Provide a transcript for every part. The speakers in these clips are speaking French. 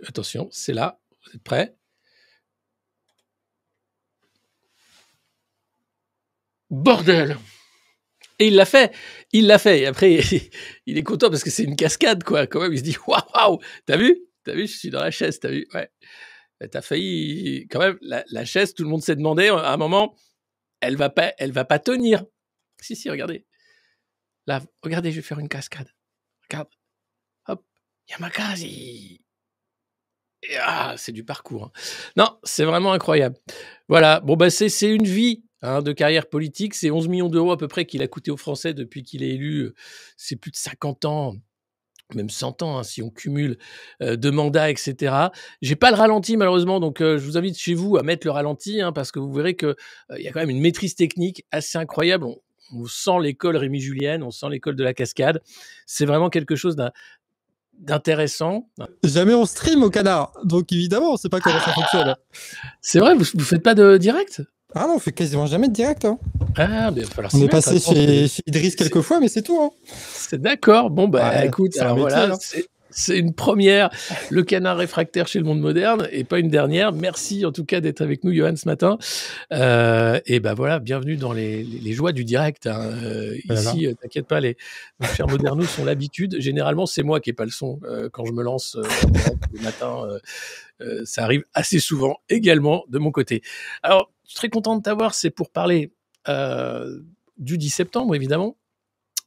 Attention, c'est là. Vous êtes prêts? Bordel! Et il l'a fait. Il l'a fait. Et après, il est content parce que c'est une cascade, quoi. Quand même, il se dit waouh, waouh. T'as vu? T'as vu? Je suis dans la chaise. T'as vu? Ouais. T'as failli. Quand même, la chaise, tout le monde s'est demandé à un moment, elle va pas tenir. Si, si, regardez. Là, regardez, je vais faire une cascade. Regarde. Hop. Yamakasi. Ah, c'est du parcours. Hein. Non, c'est vraiment incroyable. Voilà. Bon, bah, c'est une vie de carrière politique. C'est 11 millions d'euros à peu près qu'il a coûté aux Français depuis qu'il est élu. C'est plus de 50 ans, même 100 ans, si on cumule de mandats, etc. J'ai pas le ralenti, malheureusement. Donc, je vous invite chez vous à mettre le ralenti parce que vous verrez qu'il y a quand même une maîtrise technique assez incroyable. On sent l'école Rémi Julienne, on sent l'école de la cascade. C'est vraiment quelque chose d'intéressant. Jamais on stream au Canard, donc évidemment, on sait pas comment ça fonctionne. C'est vrai, vous faites pas de direct? Ah non, on fait quasiment jamais de direct. Hein. Ah, mais il va falloir on est passé chez Idriss quelques fois, mais c'est tout. Hein. C'est d'accord. Bon, bah ouais, écoute, alors métier, voilà, c'est une première, le Canard réfractaire chez Le Monde Moderne, et pas une dernière. Merci en tout cas d'être avec nous, Johan, ce matin. Et ben voilà, bienvenue dans les joies du direct. Hein. Ici, t'inquiète pas, nos chers modernos ont l'habitude. Généralement, c'est moi qui n'ai pas le son quand je me lance le matin. Ça arrive assez souvent également de mon côté. Alors, je suis très content de t'avoir. C'est pour parler du 10 septembre, évidemment.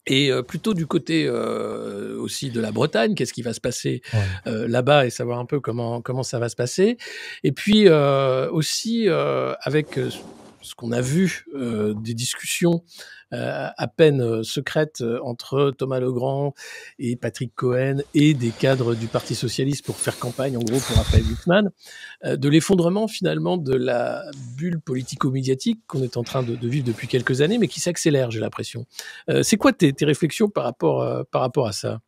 Et plutôt du côté aussi de la Bretagne, qu'est-ce qui va se passer là-bas et savoir un peu comment ça va se passer. Et puis aussi avec ce qu'on a vu des discussions à peine secrètes entre Thomas Legrand et Patrick Cohen et des cadres du Parti Socialiste pour faire campagne, en gros, pour Raphaël Glucksmann, de l'effondrement finalement de la bulle politico-médiatique qu'on est en train de vivre depuis quelques années, mais qui s'accélère, j'ai l'impression. C'est quoi tes réflexions par rapport à ça?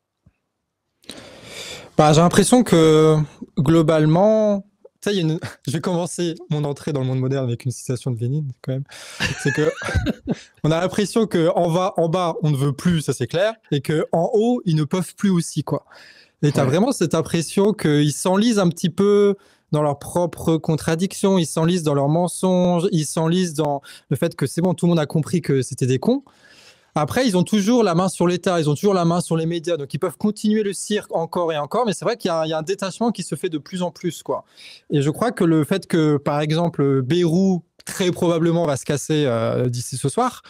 Bah, j'ai l'impression que globalement, ça y est, je vais commencer mon entrée dans le monde moderne avec une citation de Lénine quand même. C'est que on a l'impression que en bas on ne veut plus, ça c'est clair, et que en haut ils ne peuvent plus aussi quoi. Et t'as vraiment cette impression qu'ils s'enlisent un petit peu dans leurs propres contradictions, ils s'enlisent dans leurs mensonges, ils s'enlisent dans le fait que c'est bon, tout le monde a compris que c'était des cons. Après, ils ont toujours la main sur l'État, ils ont toujours la main sur les médias, donc ils peuvent continuer le cirque encore et encore, mais c'est vrai qu'il y a un détachement qui se fait de plus en plus, quoi. Et je crois que le fait que, par exemple, Bayrou, très probablement, va se casser d'ici ce soir,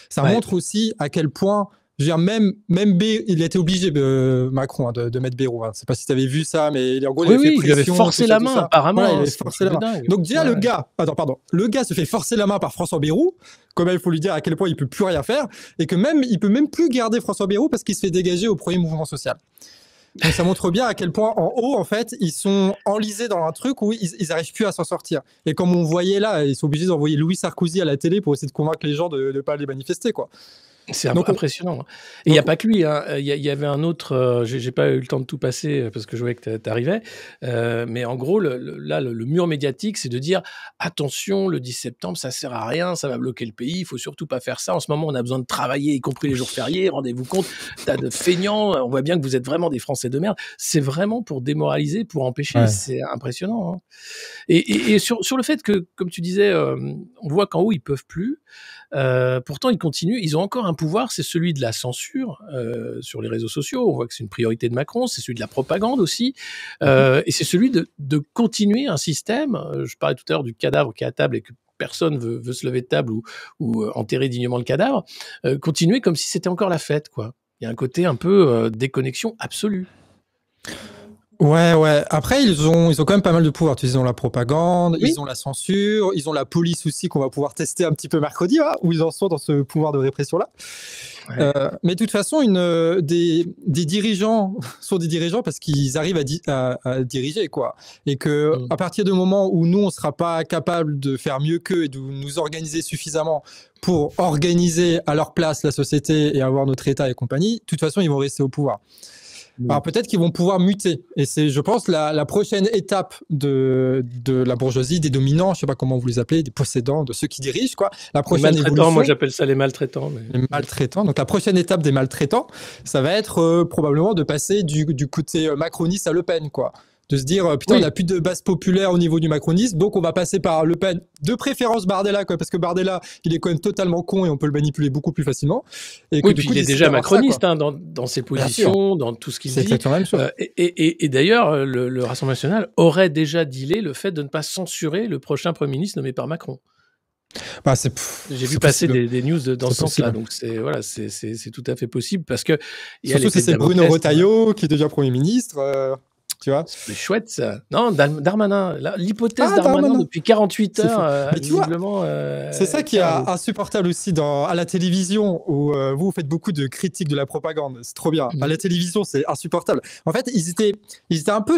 ça montre aussi à quel point... Je veux dire, même il a été obligé, Macron, de mettre Bayrou. Hein. Je ne sais pas si tu avais vu ça, mais en gros, il avait fait pression. Il avait forcé la main, apparemment. Voilà, il avait forcé la main. Donc déjà, le gars... Attends, pardon. Le gars se fait forcer la main par François Bayrou. Quand même, il faut lui dire à quel point il ne peut plus rien faire. Et que même, il ne peut même plus garder François Bayrou parce qu'il se fait dégager au premier mouvement social. Donc ça montre bien à quel point, en haut, en fait, ils sont enlisés dans un truc où ils n'arrivent plus à s'en sortir. Et comme on voyait là, ils sont obligés d'envoyer Louis Sarkozy à la télé pour essayer de convaincre les gens de ne pas aller manifester, quoi. C'est impressionnant. Et il n'y a pas que lui. Hein. Il y avait un autre, j'ai pas eu le temps de tout passer parce que je voyais que tu arrivais. Mais en gros, le mur médiatique, c'est de dire attention, le 10 septembre, ça sert à rien, ça va bloquer le pays, il faut surtout pas faire ça. En ce moment, on a besoin de travailler, y compris les jours fériés. Rendez-vous compte, tas de feignants, on voit bien que vous êtes vraiment des Français de merde. C'est vraiment pour démoraliser, pour empêcher. C'est impressionnant. Hein. Et sur le fait que, comme tu disais, on voit qu'en haut, ils peuvent plus. Pourtant, ils continuent. Ils ont encore un pouvoir, c'est celui de la censure sur les réseaux sociaux. On voit que c'est une priorité de Macron, c'est celui de la propagande aussi, et c'est celui de continuer un système. Je parlais tout à l'heure du cadavre qui est à table et que personne veut se lever de table ou enterrer dignement le cadavre. Continuer comme si c'était encore la fête, quoi. Il y a un côté un peu déconnexion absolue. Ouais. Après, ils ont quand même pas mal de pouvoir. Ils ont la propagande, ils ont la censure, ils ont la police aussi qu'on va pouvoir tester un petit peu mercredi, où ils en sont dans ce pouvoir de répression-là. Mais de toute façon, des dirigeants sont des dirigeants parce qu'ils arrivent à diriger, quoi. Et que à partir du moment où nous, on sera pas capable de faire mieux qu'eux et de nous organiser suffisamment pour organiser à leur place la société et avoir notre État et compagnie, de toute façon, ils vont rester au pouvoir. Alors peut-être qu'ils vont pouvoir muter. Et c'est, je pense, la prochaine étape de la bourgeoisie, des dominants, je sais pas comment vous les appelez, des possédants, de ceux qui dirigent, quoi. La prochaine évolution. Moi j'appelle ça les maltraitants. Les maltraitants. Donc la prochaine étape des maltraitants, ça va être probablement de passer du côté macroniste à Le Pen, quoi. de se dire putain, Oui. on n'a plus de base populaire au niveau du macronisme, donc on va passer par Le Pen, de préférence Bardella, quoi, parce que Bardella, il est quand même totalement con et on peut le manipuler beaucoup plus facilement. Et que Oui, du puis coup, il est décide déjà d'avoir ça, quoi. macroniste hein, dans ses Bien sûr, positions, dans tout ce qu'il c'est dit. exactement la même chose. Et d'ailleurs, le Rassemblement national aurait déjà dealé le fait de ne pas censurer le prochain Premier ministre nommé par Macron. Bah, J'ai vu c'est passer possible. des news dans ce C'est sens-là, possible. donc c'est tout à fait possible parce que il y a Surtout si l'effet c'est Bruno Damoclès. Retailleau qui devient Premier ministre, tu vois. C'est chouette ça. Non, Darmanin, l'hypothèse Ah, Darmanin Darmanin, depuis 48 c'est heures, fou. Mais tu vois, visiblement, c'est ça qui est tient la route. insupportable aussi à la télévision, où vous faites beaucoup de critiques de la propagande. C'est trop bien. À Mhm. la télévision, c'est insupportable. En fait, ils étaient un peu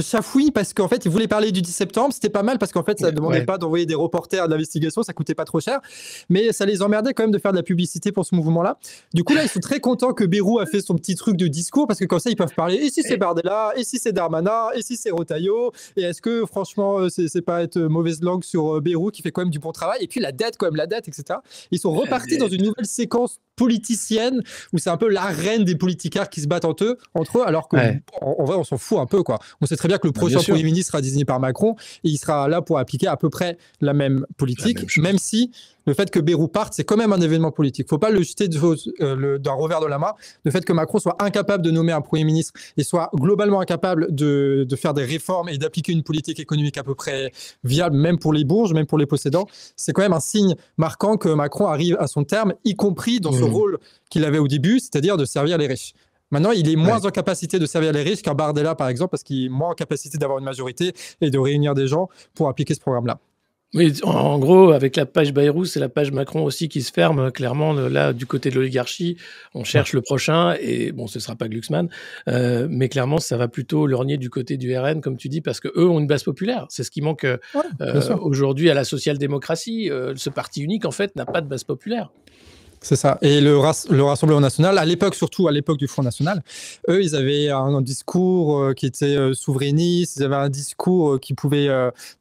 chafouis parce qu'en fait, ils voulaient parler du 10 septembre. C'était pas mal parce qu'en fait, ça ne demandait Ouais. pas d'envoyer des reporters d'investigation, ça coûtait pas trop cher. Mais ça les emmerdait quand même de faire de la publicité pour ce mouvement-là. Du coup, là, ils sont très contents que Bayrou a fait son petit truc de discours parce que comme ça, ils peuvent parler. Et si c'est Bardella, et si c'est Darmanin, et si c'est Retailleau, et est-ce que franchement, c'est pas être mauvaise langue sur Bayrou qui fait quand même du bon travail. Et puis la dette, quand même, la dette, etc. Ils sont repartis dans une nouvelle séquence politicienne où c'est un peu l'arène des politicards qui se battent entre eux, alors que Ouais. en vrai, on s'en fout un peu, quoi. On sait très bien que le Bah, bien prochain sûr. Premier ministre sera désigné par Macron et il sera là pour appliquer à peu près la même politique, La même chose. même si le fait que Bayrou parte, c'est quand même un événement politique. Faut pas le jeter d'un revers de la main. Le fait que Macron soit incapable de nommer un Premier ministre et soit globalement incapable de faire des réformes et d'appliquer une politique économique à peu près viable, même pour les bourges, même pour les possédants, c'est quand même un signe marquant que Macron arrive à son terme, y compris dans ce rôle qu'il avait au début, c'est-à-dire de servir les riches. Maintenant, il est moins en capacité de servir les riches qu'un Bardella, par exemple, parce qu'il est moins en capacité d'avoir une majorité et de réunir des gens pour appliquer ce programme-là. Oui, en gros, avec la page Bayrou, c'est la page Macron aussi qui se ferme. Clairement, là, du côté de l'oligarchie, on cherche le prochain. Et bon, ce sera pas Glucksmann, mais clairement, ça va plutôt lorgner du côté du RN, comme tu dis, parce que eux ont une base populaire. C'est ce qui manque aujourd'hui à la social-démocratie. Ce parti unique, en fait, n'a pas de base populaire. C'est ça. Et le Rassemblement national, à l'époque, surtout à l'époque du Front national, eux, ils avaient un discours qui était souverainiste, ils avaient un discours qui pouvait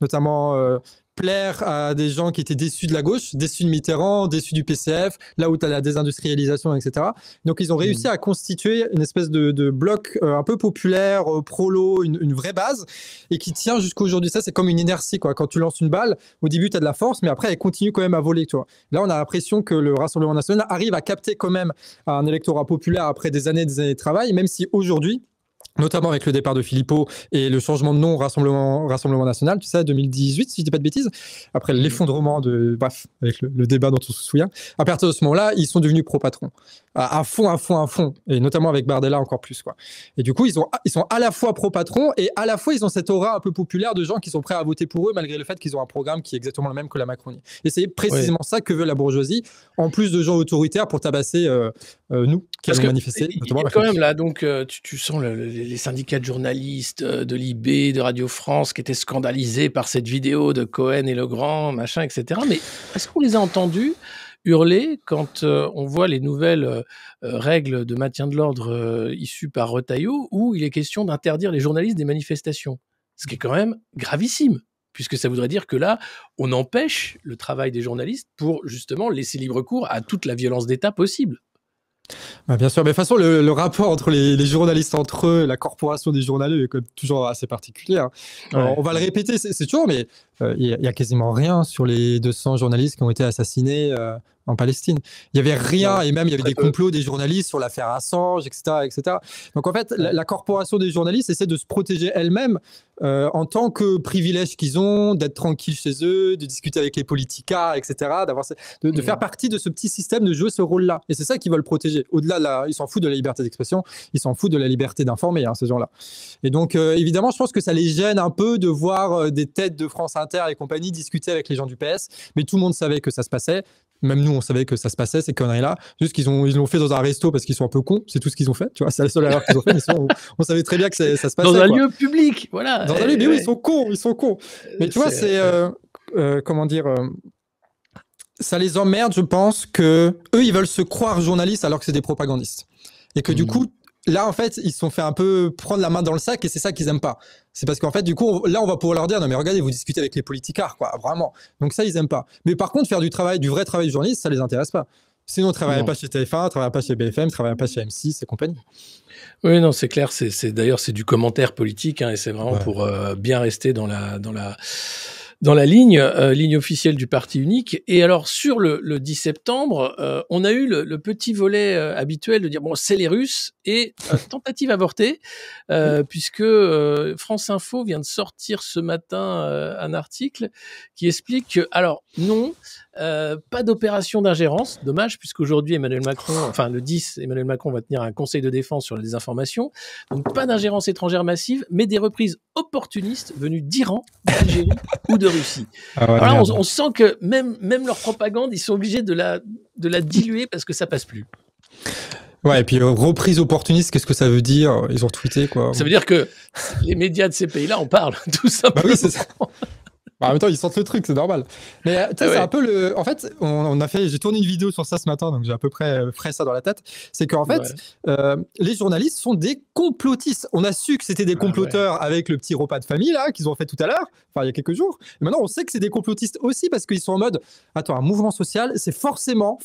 notamment plaire à des gens qui étaient déçus de la gauche, déçus de Mitterrand, déçus du PCF, là où tu as la désindustrialisation, etc. Donc, ils ont réussi à constituer une espèce de bloc un peu populaire, prolo, une vraie base, et qui tient jusqu'à aujourd'hui. Ça, c'est comme une inertie, quoi. Quand tu lances une balle, au début, tu as de la force, mais après, elle continue quand même à voler, tu vois. Là, on a l'impression que le Rassemblement national arrive à capter quand même un électorat populaire après des années de travail, même si aujourd'hui, notamment avec le départ de Philippot et le changement de nom Rassemblement national, tu sais, 2018, si je dis pas de bêtises, après l'effondrement bref, avec le débat dont on se souvient, à partir de ce moment-là, ils sont devenus pro-patrons. À fond, et notamment avec Bardella encore plus, quoi. Et du coup, ils sont à la fois pro-patrons et à la fois, ils ont cette aura un peu populaire de gens qui sont prêts à voter pour eux, malgré le fait qu'ils ont un programme qui est exactement le même que la Macronie. Et c'est précisément ça que veut la bourgeoisie, en plus de gens autoritaires pour tabasser nous, qui allons manifester, notamment quand même là, donc tu sens les syndicats de journalistes, de l'IB, de Radio France, qui étaient scandalisés par cette vidéo de Cohen et Legrand, machin, etc. Mais est-ce qu'on les a entendus hurler quand on voit les nouvelles règles de maintien de l'ordre issues par Retailleau, où il est question d'interdire les journalistes des manifestations? Ce qui est quand même gravissime, puisque ça voudrait dire que là, on empêche le travail des journalistes pour justement laisser libre cours à toute la violence d'État possible. Bah bien sûr, mais de toute façon, le rapport entre les journalistes entre eux, la corporation des journalistes est quand même toujours assez particulier. Hein. On va le répéter, c'est toujours, mais il y a quasiment rien sur les 200 journalistes qui ont été assassinés en Palestine. Il y avait rien, et même il y avait des complots des journalistes sur l'affaire Assange, etc., etc. Donc en fait, la corporation des journalistes essaie de se protéger elle-même en tant que privilège qu'ils ont, d'être tranquille chez eux, de discuter avec les politicards, etc., de faire partie de ce petit système, de jouer ce rôle-là. Et c'est ça qu'ils veulent protéger. Au-delà, ils s'en foutent de la liberté d'expression, ils s'en foutent de la liberté d'informer, hein, ces gens-là. Et donc, évidemment, je pense que ça les gêne un peu de voir des têtes de France Inter et compagnie discuter avec les gens du PS, mais tout le monde savait que ça se passait. Même nous, on savait que ça se passait, ces conneries-là. Juste qu'ils l'ont fait dans un resto parce qu'ils sont un peu cons. C'est tout ce qu'ils ont fait. Tu vois, c'est la seule erreur qu'ils ont fait. Mais sinon, on savait très bien que ça se passait. Dans un lieu public, voilà. Dans un lieu, mais oui, ils sont cons. Mais tu vois, c'est comment dire, ça les emmerde, je pense, que eux, ils veulent se croire journalistes alors que c'est des propagandistes. Et que du coup, là, en fait, ils se sont fait un peu prendre la main dans le sac et c'est ça qu'ils aiment pas. C'est parce qu'en fait, du coup, là, on va pouvoir leur dire, non, mais regardez, vous discutez avec les politicards, quoi, vraiment. Donc ça, ils aiment pas. Mais par contre, faire du vrai travail de journaliste, ça les intéresse pas. Sinon, on ne travaillerait pas chez TF1, on ne travaillerait pas chez BFM, on ne travaillerait pas chez M6 et compagnie. Oui, non, c'est clair. D'ailleurs, c'est du commentaire politique, hein, et c'est vraiment pour bien rester dans la ligne officielle du parti unique. Et alors, sur le 10 septembre, on a eu le petit volet habituel de dire, bon, c'est les Russes, et tentative avortée, puisque France Info vient de sortir ce matin un article qui explique que, alors, non, pas d'opération d'ingérence, dommage, puisqu'aujourd'hui, le 10, Emmanuel Macron va tenir un conseil de défense sur la désinformation, donc pas d'ingérence étrangère massive, mais des reprises opportunistes venues d'Iran, d'Algérie ou de Russie. Alors là, on sent que même leur propagande, ils sont obligés de la diluer parce que ça passe plus. Ouais, et puis reprise opportuniste, qu'est-ce que ça veut dire? Ils ont tweeté, quoi. Ça veut dire que les médias de ces pays-là en parlent, tout simplement. Bah oui, c'est ça. En même temps, ils sentent le truc, c'est normal. Mais tu sais, c'est un peu le. En fait, j'ai tourné une vidéo sur ça ce matin, donc j'ai à peu près frais ça dans la tête. C'est qu'en fait, les journalistes sont des complotistes. On a su que c'était des comploteurs avec le petit repas de famille là qu'ils ont fait tout à l'heure, enfin il y a quelques jours. Et maintenant, on sait que c'est des complotistes aussi parce qu'ils sont en mode, attends, un mouvement social, c'est forcément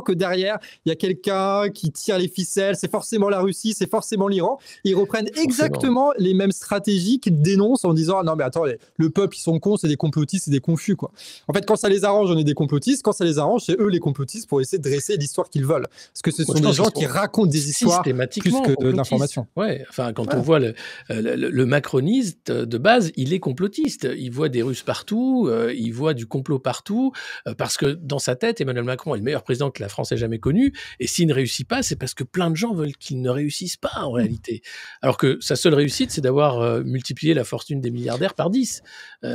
que derrière il y a quelqu'un qui tire les ficelles. C'est forcément la Russie, c'est forcément l'Iran. Ils reprennent exactement les mêmes stratégies qu'ils dénoncent en disant, ah non mais attends, le peuple ils sont cons, c'est des complotistes et des confus, quoi. En fait, quand ça les arrange, on est des complotistes. Quand ça les arrange, c'est eux les complotistes pour essayer de dresser l'histoire qu'ils veulent. Parce que ce sont des gens qui racontent des histoires plus que d'informations. Ouais, enfin, quand on voit le macroniste de base, il est complotiste. Il voit des Russes partout, il voit du complot partout, parce que dans sa tête, Emmanuel Macron est le meilleur président que la France ait jamais connu. Et s'il ne réussit pas, c'est parce que plein de gens veulent qu'il ne réussisse pas, en réalité. Alors que sa seule réussite, c'est d'avoir multiplié la fortune des milliardaires par 10.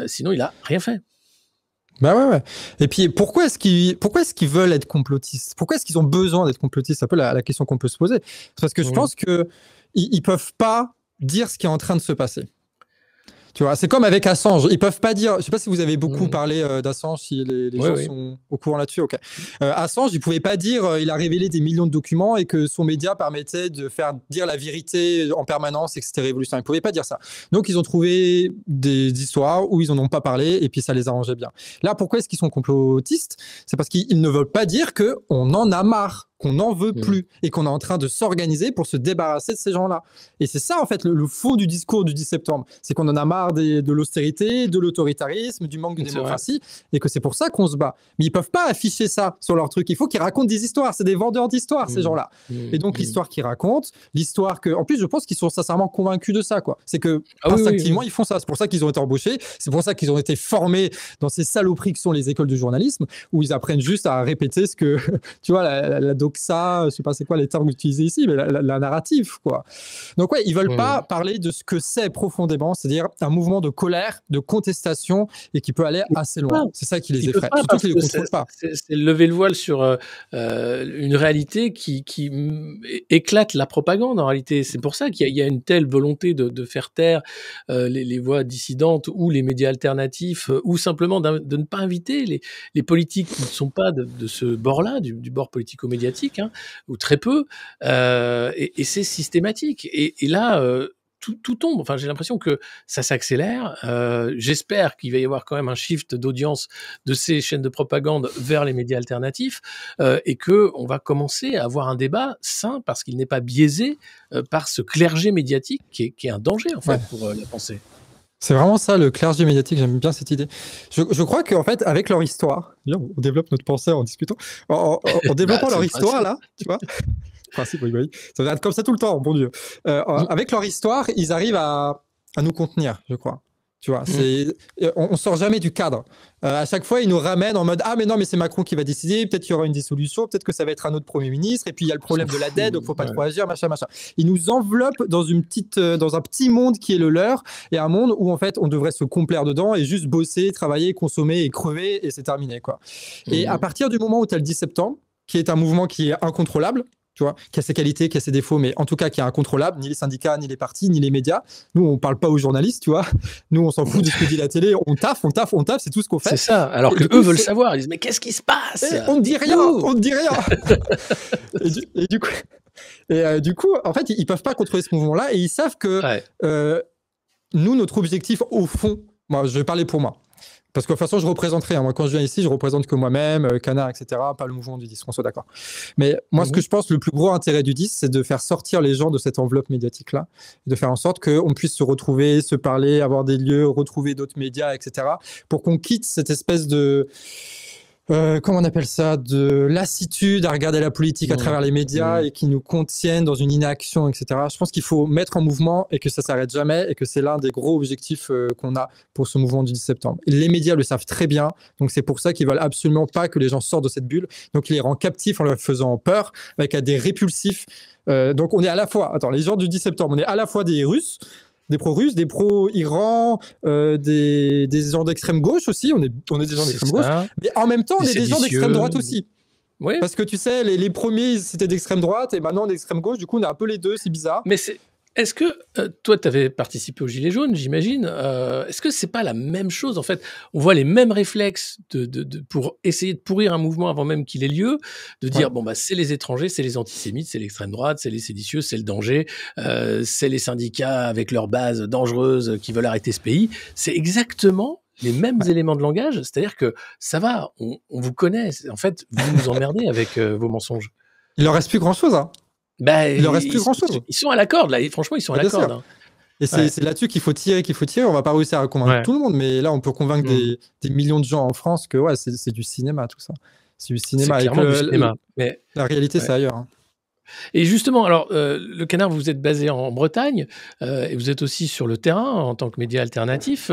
Sinon, il a rien fait. Bah ouais. Et puis, pourquoi est-ce qu'ils veulent être complotistes? Pourquoi est-ce qu'ils ont besoin d'être complotistes? C'est un peu la question qu'on peut se poser. Parce que je pense qu'ils peuvent pas dire ce qui est en train de se passer. Tu vois, c'est comme avec Assange. Ils peuvent pas dire. Je sais pas si vous avez beaucoup parlé d'Assange, si les gens sont au courant là-dessus. Ok. Assange, il pouvait pas dire. Il a révélé des millions de documents et que son média permettait de faire dire la vérité en permanence et que c'était révolutionnaire. Ils pouvaient pas dire ça. Donc ils ont trouvé des histoires où ils en ont pas parlé et puis ça les arrangeait bien. Là, pourquoi est-ce qu'ils sont complotistes? C'est parce qu'ils ne veulent pas dire que on en a marre, qu'on n'en veut plus et qu'on est en train de s'organiser pour se débarrasser de ces gens-là. Et c'est ça, en fait, le fond du discours du 10 septembre. C'est qu'on en a marre de l'austérité, de l'autoritarisme, du manque de démocratie et que c'est pour ça qu'on se bat. Mais ils peuvent pas afficher ça sur leur truc. Il faut qu'ils racontent des histoires. C'est des vendeurs d'histoires, ces gens-là. Et donc, l'histoire qu'ils racontent, l'histoire que... En plus, je pense qu'ils sont sincèrement convaincus de ça, quoi. C'est que, instinctivement, ils font ça. C'est pour ça qu'ils ont été embauchés. C'est pour ça qu'ils ont été formés dans ces saloperies que sont les écoles de journalisme où ils apprennent juste à répéter ce que... tu vois, la doxa, je sais pas c'est quoi les termes utilisés ici, mais la narrative, quoi. Donc ils veulent pas parler de ce que c'est profondément, c'est-à-dire un mouvement de colère, de contestation et qui peut aller assez loin. C'est ça qui les effraie. Surtout qu'ils ne contrôlent pas. C'est lever le voile sur une réalité qui éclate la propagande, en réalité. C'est pour ça qu'il y a une telle volonté de faire taire les voix dissidentes ou les médias alternatifs ou simplement de ne pas inviter les politiques qui ne sont pas de ce bord-là, du bord politico-médiatique, hein, ou très peu, et c'est systématique. Et là, tout tombe. Enfin, j'ai l'impression que ça s'accélère. J'espère qu'il va y avoir quand même un shift d'audience de ces chaînes de propagande vers les médias alternatifs et que on va commencer à avoir un débat sain parce qu'il n'est pas biaisé par ce clergé médiatique qui est un danger en fait pour la pensée. C'est vraiment ça, le clergé médiatique, j'aime bien cette idée. Je crois qu'en fait, avec leur histoire, on développe notre pensée en discutant, en développant leur histoire, là, tu vois. Principe, oui. Ça va être comme ça tout le temps, bon Dieu. Avec leur histoire, ils arrivent à nous contenir, je crois. Tu vois, on sort jamais du cadre. À chaque fois, ils nous ramènent en mode « Ah, mais non, mais c'est Macron qui va décider, peut-être qu'il y aura une dissolution, peut-être que ça va être un autre Premier ministre, et puis il y a le problème de la dette, donc il ne faut pas trop agir, machin. » Ils nous enveloppent dans un petit monde qui est le leur, et un monde où, en fait, on devrait se complaire dedans et juste bosser, travailler, consommer et crever, et c'est terminé, quoi. Et à partir du moment où tu as le 10 septembre, qui est un mouvement qui est incontrôlable, tu vois, qui a ses qualités, qui a ses défauts, mais en tout cas qui est incontrôlable, ni les syndicats, ni les partis, ni les médias. Nous, on parle pas aux journalistes, tu vois. Nous, on s'en fout de ce que dit la télé. On taffe, c'est tout ce qu'on fait. C'est ça. Alors que eux veulent savoir. Ils disent, mais qu'est-ce qui se passe? On ne dit rien, on ne dit rien. et du coup, en fait, ils peuvent pas contrôler ce mouvement-là et ils savent que nous, notre objectif, au fond, moi, je vais parler pour moi. Parce que de toute façon, je représenterai. Moi, quand je viens ici, je représente que moi-même, Canard, etc., pas le mouvement du 10, qu'on soit d'accord. Mais moi, ce que je pense, le plus gros intérêt du 10, c'est de faire sortir les gens de cette enveloppe médiatique-là, de faire en sorte qu'on puisse se retrouver, se parler, avoir des lieux, retrouver d'autres médias, etc., pour qu'on quitte cette espèce de... comment on appelle ça, de lassitude à regarder la politique à travers les médias et qui nous contiennent dans une inaction, etc. Je pense qu'il faut mettre en mouvement et que ça s'arrête jamais et que c'est l'un des gros objectifs qu'on a pour ce mouvement du 10 septembre. Et les médias le savent très bien, donc c'est pour ça qu'ils veulent absolument pas que les gens sortent de cette bulle. Donc ils les rendent captifs en leur faisant peur, avec des répulsifs. Donc on est à la fois, les gens du 10 septembre, on est à la fois des Russes, des pro-russes, des pro-Iran, des gens d'extrême gauche aussi. On est des gens d'extrême gauche. Mais en même temps, on est des gens d'extrême droite aussi. Oui. Parce que tu sais, les premiers, c'était d'extrême droite et maintenant, on est d'extrême gauche. Du coup, on est un peu les deux. C'est bizarre. Mais est-ce que toi, tu avais participé aux Gilets jaunes, j'imagine. Est-ce que c'est pas la même chose en fait? On voit les mêmes réflexes pour essayer de pourrir un mouvement avant même qu'il ait lieu, de dire c'est les étrangers, c'est les antisémites, c'est l'extrême droite, c'est les séditieux, c'est le danger, c'est les syndicats avec leurs bases dangereuses qui veulent arrêter ce pays. C'est exactement les mêmes éléments de langage. C'est-à-dire que ça va, on vous connaît. En fait, vous nous emmerdez avec vos mensonges. Il leur reste plus grand-chose, hein. Il leur reste plus grand-chose. Ils sont à la corde, là. Franchement, ils sont à la corde. Hein. Et c'est là-dessus qu'il faut tirer. On va pas réussir à convaincre tout le monde, mais là, on peut convaincre des millions de gens en France que c'est du cinéma, tout ça. C'est du cinéma. C'est clairement du cinéma. Mais... La réalité, c'est ailleurs. Hein. Et justement, alors, le Canard, vous êtes basé en Bretagne et vous êtes aussi sur le terrain en tant que média alternatif.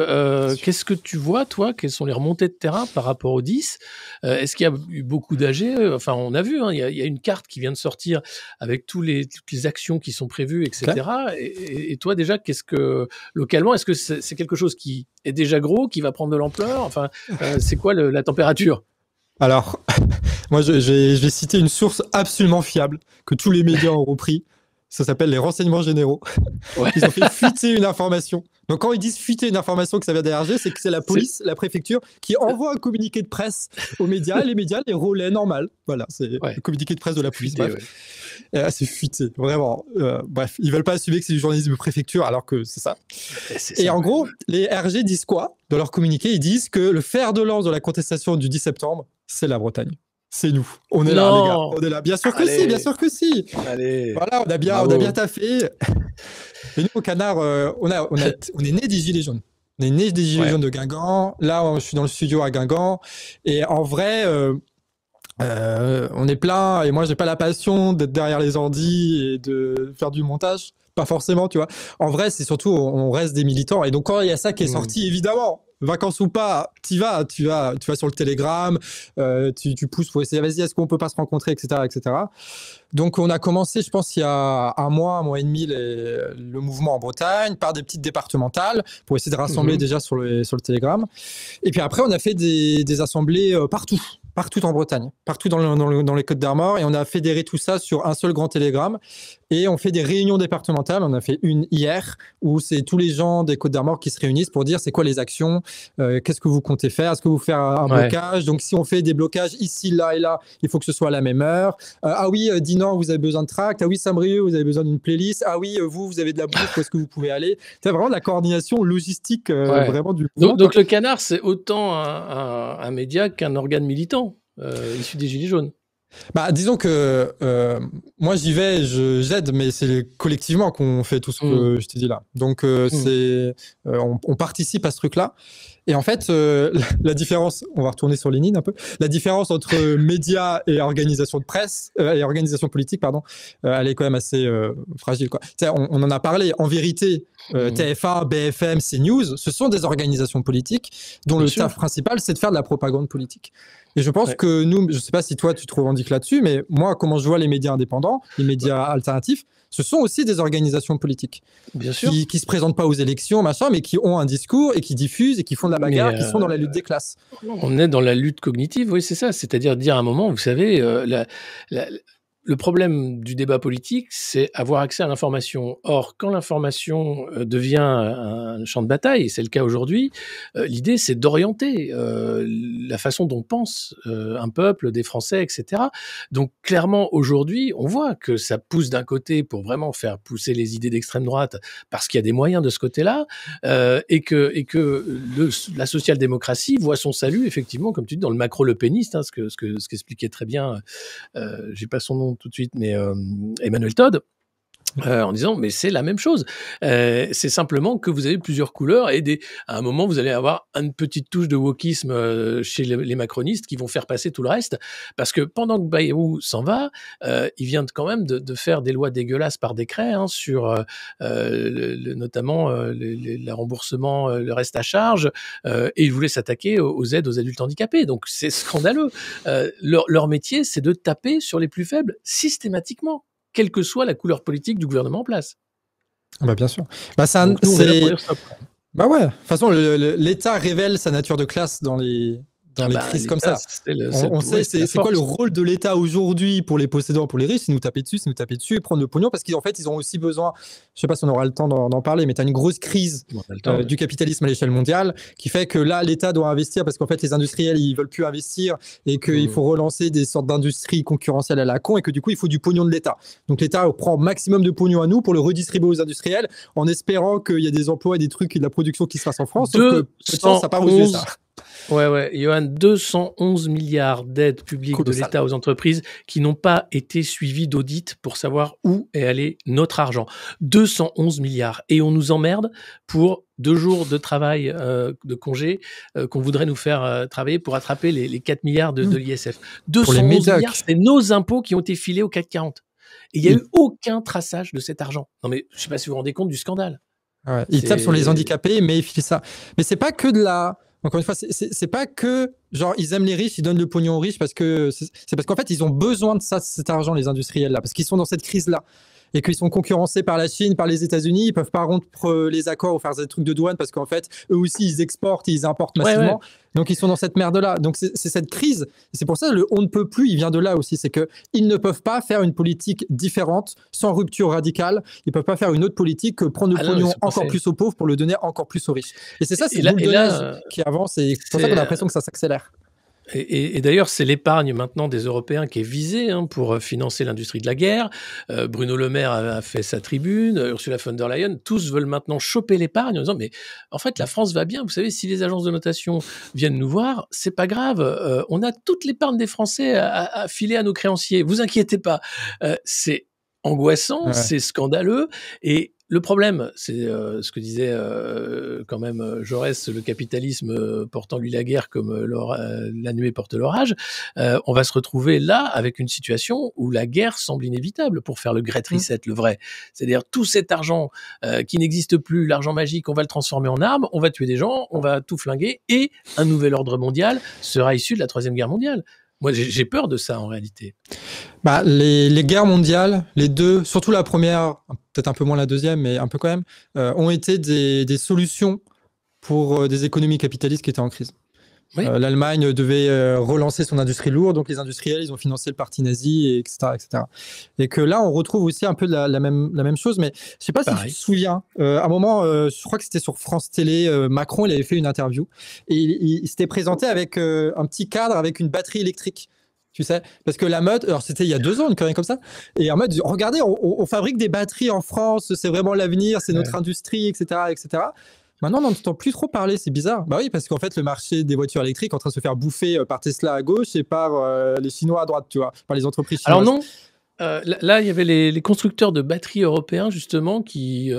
Qu'est-ce que tu vois, toi? Quelles sont les remontées de terrain par rapport aux 10? Est-ce qu'il y a eu beaucoup d'AG? Enfin, on a vu, il y a une carte qui vient de sortir avec toutes les actions qui sont prévues, etc. Okay. Et toi, déjà, localement, est-ce que c'est quelque chose qui est déjà gros, qui va prendre de l'ampleur? Enfin, c'est quoi la température? Alors, moi, je vais citer une source absolument fiable que tous les médias ont repris. Ça s'appelle les renseignements généraux. Ouais. Ils ont fait fuiter une information. Donc, quand ils disent fuiter une information que ça vient d'ARG, c'est que c'est la police, la préfecture, qui envoie un communiqué de presse aux médias. Et les médias les relaient normal. Voilà, c'est le communiqué de presse de la police. Fuité, bref. C'est fuité, vraiment. Bref, ils veulent pas assumer que c'est du journalisme de préfecture, alors que c'est ça. Et en gros, les RG disent quoi? Dans leur communiqué, ils disent que le fer de lance de la contestation du 10 septembre, c'est la Bretagne. C'est nous. On est là, les gars. On est là. Bien sûr que si, bien sûr que si. Allez. Voilà, on a bien taffé. Et nous, au Canard, on est né des Gilets jaunes. On est né des Gilets jaunes de Guingamp. Là, je suis dans le studio à Guingamp. Et en vrai, on est plein. Et moi, j'ai pas la passion d'être derrière les ordi et de faire du montage. Pas forcément, tu vois. En vrai, c'est surtout, on reste des militants. Et donc, quand il y a ça qui est sorti, évidemment, vacances ou pas, tu vas sur le Telegram, tu pousses pour essayer, vas-y, est-ce qu'on peut pas se rencontrer, etc., etc. Donc, on a commencé, je pense, il y a un mois et demi, le mouvement en Bretagne, par des petites départementales, pour essayer de rassembler déjà sur le Telegram. Et puis après, on a fait des assemblées partout en Bretagne, partout dans les Côtes d'Armor, et on a fédéré tout ça sur un seul grand Telegram. Et on fait des réunions départementales. On a fait une hier où c'est tous les gens des Côtes d'Armor qui se réunissent pour dire c'est quoi les actions, qu'est-ce que vous comptez faire, est-ce que vous faites un blocage? Donc si on fait des blocages ici, là et là, il faut que ce soit à la même heure. Ah oui, Dinan, vous avez besoin de tracts. Ah oui, Saint-Brieuc, vous avez besoin d'une playlist. Ah oui, vous avez de la bouffe, où est-ce que vous pouvez aller? C'est vraiment de la coordination logistique vraiment du mouvement. Donc le Canard, c'est autant un média qu'un organe militant issu des Gilets jaunes. Bah, disons que moi j'y vais, j'aide, mais c'est collectivement qu'on fait tout ce que je t'ai dit là. Donc on participe à ce truc-là. Et en fait, la différence, on va retourner sur Lénine un peu, la différence entre médias et organisation de presse, et organisation politique, pardon, elle est quand même assez fragile, quoi. On en a parlé. En vérité, TF1, BFM, CNews, ce sont des organisations politiques dont le taf principal, c'est de faire de la propagande politique. Et je pense que nous, je ne sais pas si toi tu te revendiques là-dessus, mais moi, comment je vois les médias indépendants, les médias alternatifs, ce sont aussi des organisations politiques. Bien sûr. Qui se présentent pas aux élections, machin, mais qui ont un discours et qui diffusent et qui font de la bagarre, qui sont dans la lutte des classes. On est dans la lutte cognitive, oui, c'est ça. C'est-à-dire dire à un moment, vous savez, le problème du débat politique, c'est avoir accès à l'information. Or, quand l'information devient un champ de bataille, et c'est le cas aujourd'hui, l'idée, c'est d'orienter la façon dont pense un peuple, des Français, etc. Donc, clairement, aujourd'hui, on voit que ça pousse d'un côté pour vraiment faire pousser les idées d'extrême droite, parce qu'il y a des moyens de ce côté-là, et que la social-démocratie voit son salut, effectivement, comme tu dis, dans le macro-lepéniste, ce qu'expliquait très bien, j'ai pas son nom tout de suite, mais Emmanuel Todd, en disant mais c'est la même chose. C'est simplement que vous avez plusieurs couleurs et à un moment vous allez avoir une petite touche de wokisme chez les macronistes qui vont faire passer tout le reste, parce que pendant que Bayrou s'en va, il vient quand même de faire des lois dégueulasses par décret sur notamment le remboursement, le reste à charge, et il voulait s'attaquer aux aides aux adultes handicapés. Donc c'est scandaleux. Leur métier, c'est de taper sur les plus faibles systématiquement, quelle que soit la couleur politique du gouvernement en place. Bah bien sûr. Donc nous, on est là pour dire stop. Bah ouais. De toute façon, l'État révèle sa nature de classe dans les crises comme ça. On sait c'est quoi le rôle de l'État aujourd'hui pour les possédants, pour les riches, c'est nous taper dessus et prendre le pognon, parce qu'en fait, ils ont aussi besoin, je sais pas si on aura le temps d'en parler, mais tu as une grosse crise du capitalisme à l'échelle mondiale qui fait que là, l'État doit investir parce qu'en fait, les industriels, ils veulent plus investir et qu'il faut relancer des sortes d'industries concurrentielles à la con et que du coup, il faut du pognon de l'État. Donc l'État prend maximum de pognon à nous pour le redistribuer aux industriels en espérant qu'il y a des emplois et des trucs et de la production qui se fassent en France, sauf que ça part aux USA. Ouais, Johan, 211 milliards d'aides publiques de l'État aux entreprises qui n'ont pas été suivies d'audit pour savoir où est allé notre argent. 211 milliards. Et on nous emmerde pour 2 jours de travail, de congé, qu'on voudrait nous faire travailler pour attraper les 4 milliards de l'ISF. 211 milliards, c'est nos impôts qui ont été filés au CAC 40. Et il n'y a eu aucun traçage de cet argent. Non mais, je ne sais pas si vous vous rendez compte du scandale. Ouais, ils tapent sur les handicapés, mais ils filent ça. Mais c'est pas que de la... Encore une fois, c'est pas que genre ils aiment les riches, ils donnent le pognon aux riches parce que c'est parce qu'en fait ils ont besoin de ça, cet argent, les industriels là, parce qu'ils sont dans cette crise là et qu'ils sont concurrencés par la Chine, par les États-Unis, ils peuvent pas rompre les accords ou faire des trucs de douane parce qu'en fait eux aussi ils exportent et ils importent massivement. Ouais. Donc ils sont dans cette merde là. Donc c'est cette crise. Et c'est pour ça le on ne peut plus, il vient de là aussi, c'est que ils ne peuvent pas faire une politique différente, sans rupture radicale. Ils peuvent pas faire une autre politique que prendre le pognon encore plus aux pauvres pour le donner encore plus aux riches. Et c'est ça, c'est le boulonnage qui avance et c'est pour ça qu'on a l'impression que ça s'accélère. Et d'ailleurs, c'est l'épargne maintenant des Européens qui est visée pour financer l'industrie de la guerre. Bruno Le Maire a fait sa tribune, Ursula von der Leyen, tous veulent maintenant choper l'épargne en disant mais en fait la France va bien. Vous savez, si les agences de notation viennent nous voir, c'est pas grave. On a toute l'épargne des Français à filer à nos créanciers. Vous inquiétez pas. C'est angoissant, c'est scandaleux. Et le problème, c'est ce que disait quand même Jaurès, le capitalisme portant lui la guerre comme la nuée porte l'orage. On va se retrouver là avec une situation où la guerre semble inévitable pour faire le Great Reset, le vrai. C'est-à-dire tout cet argent qui n'existe plus, l'argent magique, on va le transformer en armes, on va tuer des gens, on va tout flinguer et un nouvel ordre mondial sera issu de la Troisième Guerre mondiale. Moi, j'ai peur de ça en réalité. Bah, les guerres mondiales, les deux, surtout la première, peut-être un peu moins la deuxième, mais un peu quand même, ont été des solutions pour des économies capitalistes qui étaient en crise. Oui. L'Allemagne devait relancer son industrie lourde, donc les industriels, ils ont financé le parti nazi, etc., etc. Et que là, on retrouve aussi un peu la même chose, mais je sais pas si tu te souviens, à un moment, je crois que c'était sur France Télé, Macron, il avait fait une interview, et il s'était présenté avec un petit cadre avec une batterie électrique. Tu sais, parce que la mode, alors c'était il y a 2 ans, une connerie comme ça, et en mode, regardez, on fabrique des batteries en France, c'est vraiment l'avenir, c'est notre industrie, etc., etc. Maintenant, on n'entend plus trop parler, c'est bizarre. Bah oui, parce qu'en fait, le marché des voitures électriques est en train de se faire bouffer par Tesla à gauche et par les Chinois à droite, tu vois, par les entreprises chinoises. Alors non, là, il y avait les constructeurs de batteries européens, justement, qui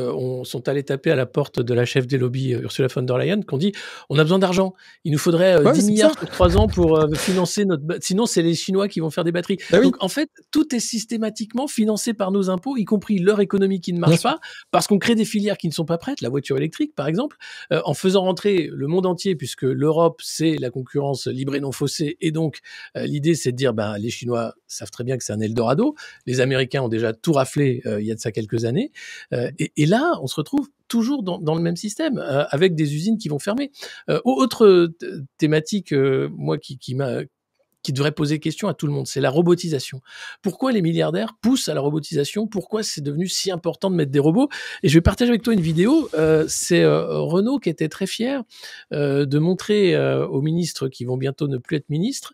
sont allés taper à la porte de la chef des lobbies, Ursula von der Leyen, qui ont dit « On a besoin d'argent. Il nous faudrait 10 milliards sur 3 ans pour financer notre... Sinon, c'est les Chinois qui vont faire des batteries. » Donc, en fait, tout est systématiquement financé par nos impôts, y compris leur économie qui ne marche pas, parce qu'on crée des filières qui ne sont pas prêtes, la voiture électrique, par exemple, en faisant rentrer le monde entier, puisque l'Europe, c'est la concurrence libre et non faussée, et donc, l'idée, c'est de dire les Chinois savent très bien que c'est un Eldorado. Les Américains ont déjà tout raflé il y a de ça quelques années. Et là, on se retrouve toujours dans le même système, avec des usines qui vont fermer. Autre thématique, moi, qui qui devrait poser question à tout le monde, c'est la robotisation. Pourquoi les milliardaires poussent à la robotisation? Pourquoi c'est devenu si important de mettre des robots? Et je vais partager avec toi une vidéo. C'est Renault qui était très fier de montrer aux ministres qui vont bientôt ne plus être ministres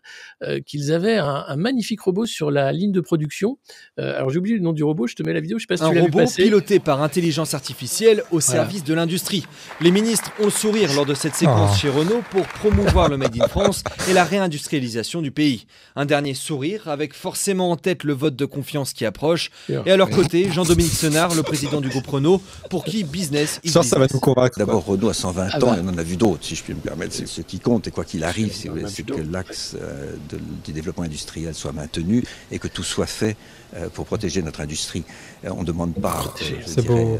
qu'ils avaient un magnifique robot sur la ligne de production. Alors j'ai oublié le nom du robot, je te mets la vidéo, je sais pas si tu l'as vu passer. Un robot piloté par intelligence artificielle au service de l'industrie. Les ministres ont le sourire lors de cette séquence chez Renault pour promouvoir le Made in France et la réindustrialisation du pays. Un dernier sourire avec forcément en tête le vote de confiance qui approche. Et à leur côté, Jean-Dominique Senard, le président du groupe Renault, pour qui business is business. Ça va nous convaincre. D'abord, Renault a 120 ans et on en a vu d'autres, si je puis me permettre. C'est ce qui compte et quoi qu'il arrive, c'est que l'axe du développement industriel soit maintenu et que tout soit fait pour protéger notre industrie. On ne demande pas. C'est beau,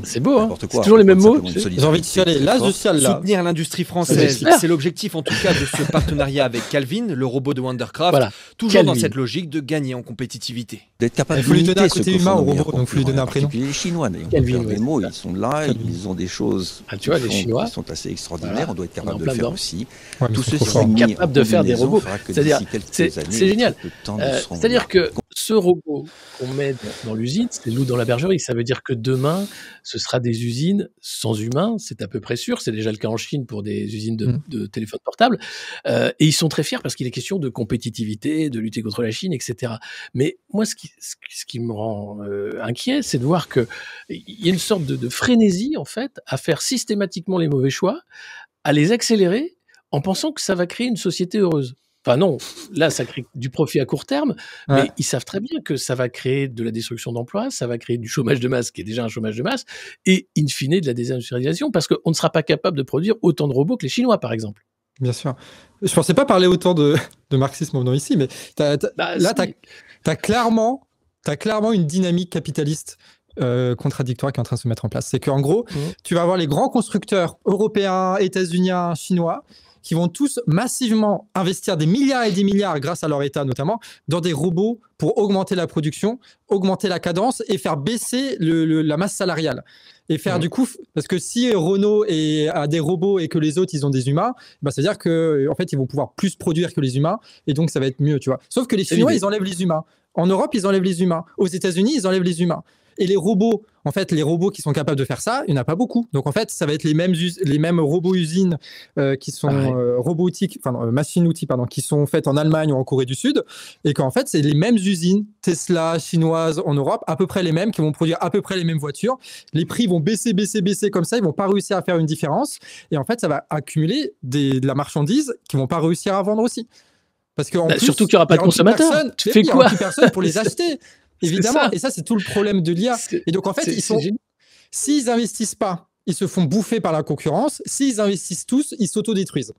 c'est beau, hein. C'est toujours les mêmes mots. J'ai envie de chialer. Là, je chiale là. Soutenir l'industrie française, c'est l'objectif en tout cas de ce partenariat avec Calvin, le robot de Wondercraft, toujours dans cette logique de gagner en compétitivité. D'être capable de lui donner un côté humain au robot, donc il faut lui donner un prénom. Les Chinois, d'ailleurs, des mots, ils sont là, ils ont des choses tu vois, les Chinois, qui sont assez extraordinaires. On doit être capable de le faire aussi. Tous ceux qui sont capables de faire des robots. C'est-à-dire, c'est génial. C'est-à-dire que ce robot qu'on met dans l'usine, c'est loup dans la bergerie. Ça veut dire que demain, ce sera des usines sans humains, c'est à peu près sûr. C'est déjà le cas en Chine pour des usines de téléphones portables. Et ils sont très fiers parce qu'il est question de compétitivité, de lutter contre la Chine, etc. Mais moi, ce qui me rend inquiet, c'est de voir qu'il y a une sorte de frénésie, en fait, à faire systématiquement les mauvais choix, à les accélérer en pensant que ça va créer une société heureuse. Enfin non, là ça crée du profit à court terme, mais ils savent très bien que ça va créer de la destruction d'emplois, ça va créer du chômage de masse qui est déjà un chômage de masse, et in fine de la désindustrialisation, parce qu'on ne sera pas capable de produire autant de robots que les Chinois par exemple. Bien sûr. Je pensais pas parler autant de marxisme en venant ici, mais là t'as clairement une dynamique capitaliste contradictoire qui est en train de se mettre en place. C'est qu'en gros, tu vas avoir les grands constructeurs européens, états-uniens, chinois, qui vont tous massivement investir des milliards et des milliards, grâce à leur État notamment, dans des robots pour augmenter la production, augmenter la cadence et faire baisser la masse salariale. Et faire du coup, parce que si Renault a des robots et que les autres, ils ont des humains, bah, c'est-à-dire qu'en fait, ils vont pouvoir plus produire que les humains et donc ça va être mieux, tu vois. Sauf que les Chinois, ils enlèvent les humains. En Europe, ils enlèvent les humains. Aux États-Unis, ils enlèvent les humains. Et les robots, en fait, les robots qui sont capables de faire ça, il n'y en a pas beaucoup. Donc, en fait, ça va être les mêmes robots-usines qui sont robotiques, machines-outils, qui sont faites en Allemagne ou en Corée du Sud. Et qu'en fait, c'est les mêmes usines, Tesla, chinoises en Europe, à peu près les mêmes, qui vont produire à peu près les mêmes voitures. Les prix vont baisser comme ça. Ils ne vont pas réussir à faire une différence. Et en fait, ça va accumuler de la marchandise qu'ils ne vont pas réussir à vendre aussi. Parce qu'en plus, surtout qu'il n'y aura pas de consommateurs. Tu fais quoi? Il n'y aura plus personne pour les acheter. Évidemment, et ça c'est tout le problème de l'IA. Et donc en fait, s'ils n'investissent pas, ils se font bouffer par la concurrence. S'ils investissent tous, ils s'autodétruisent.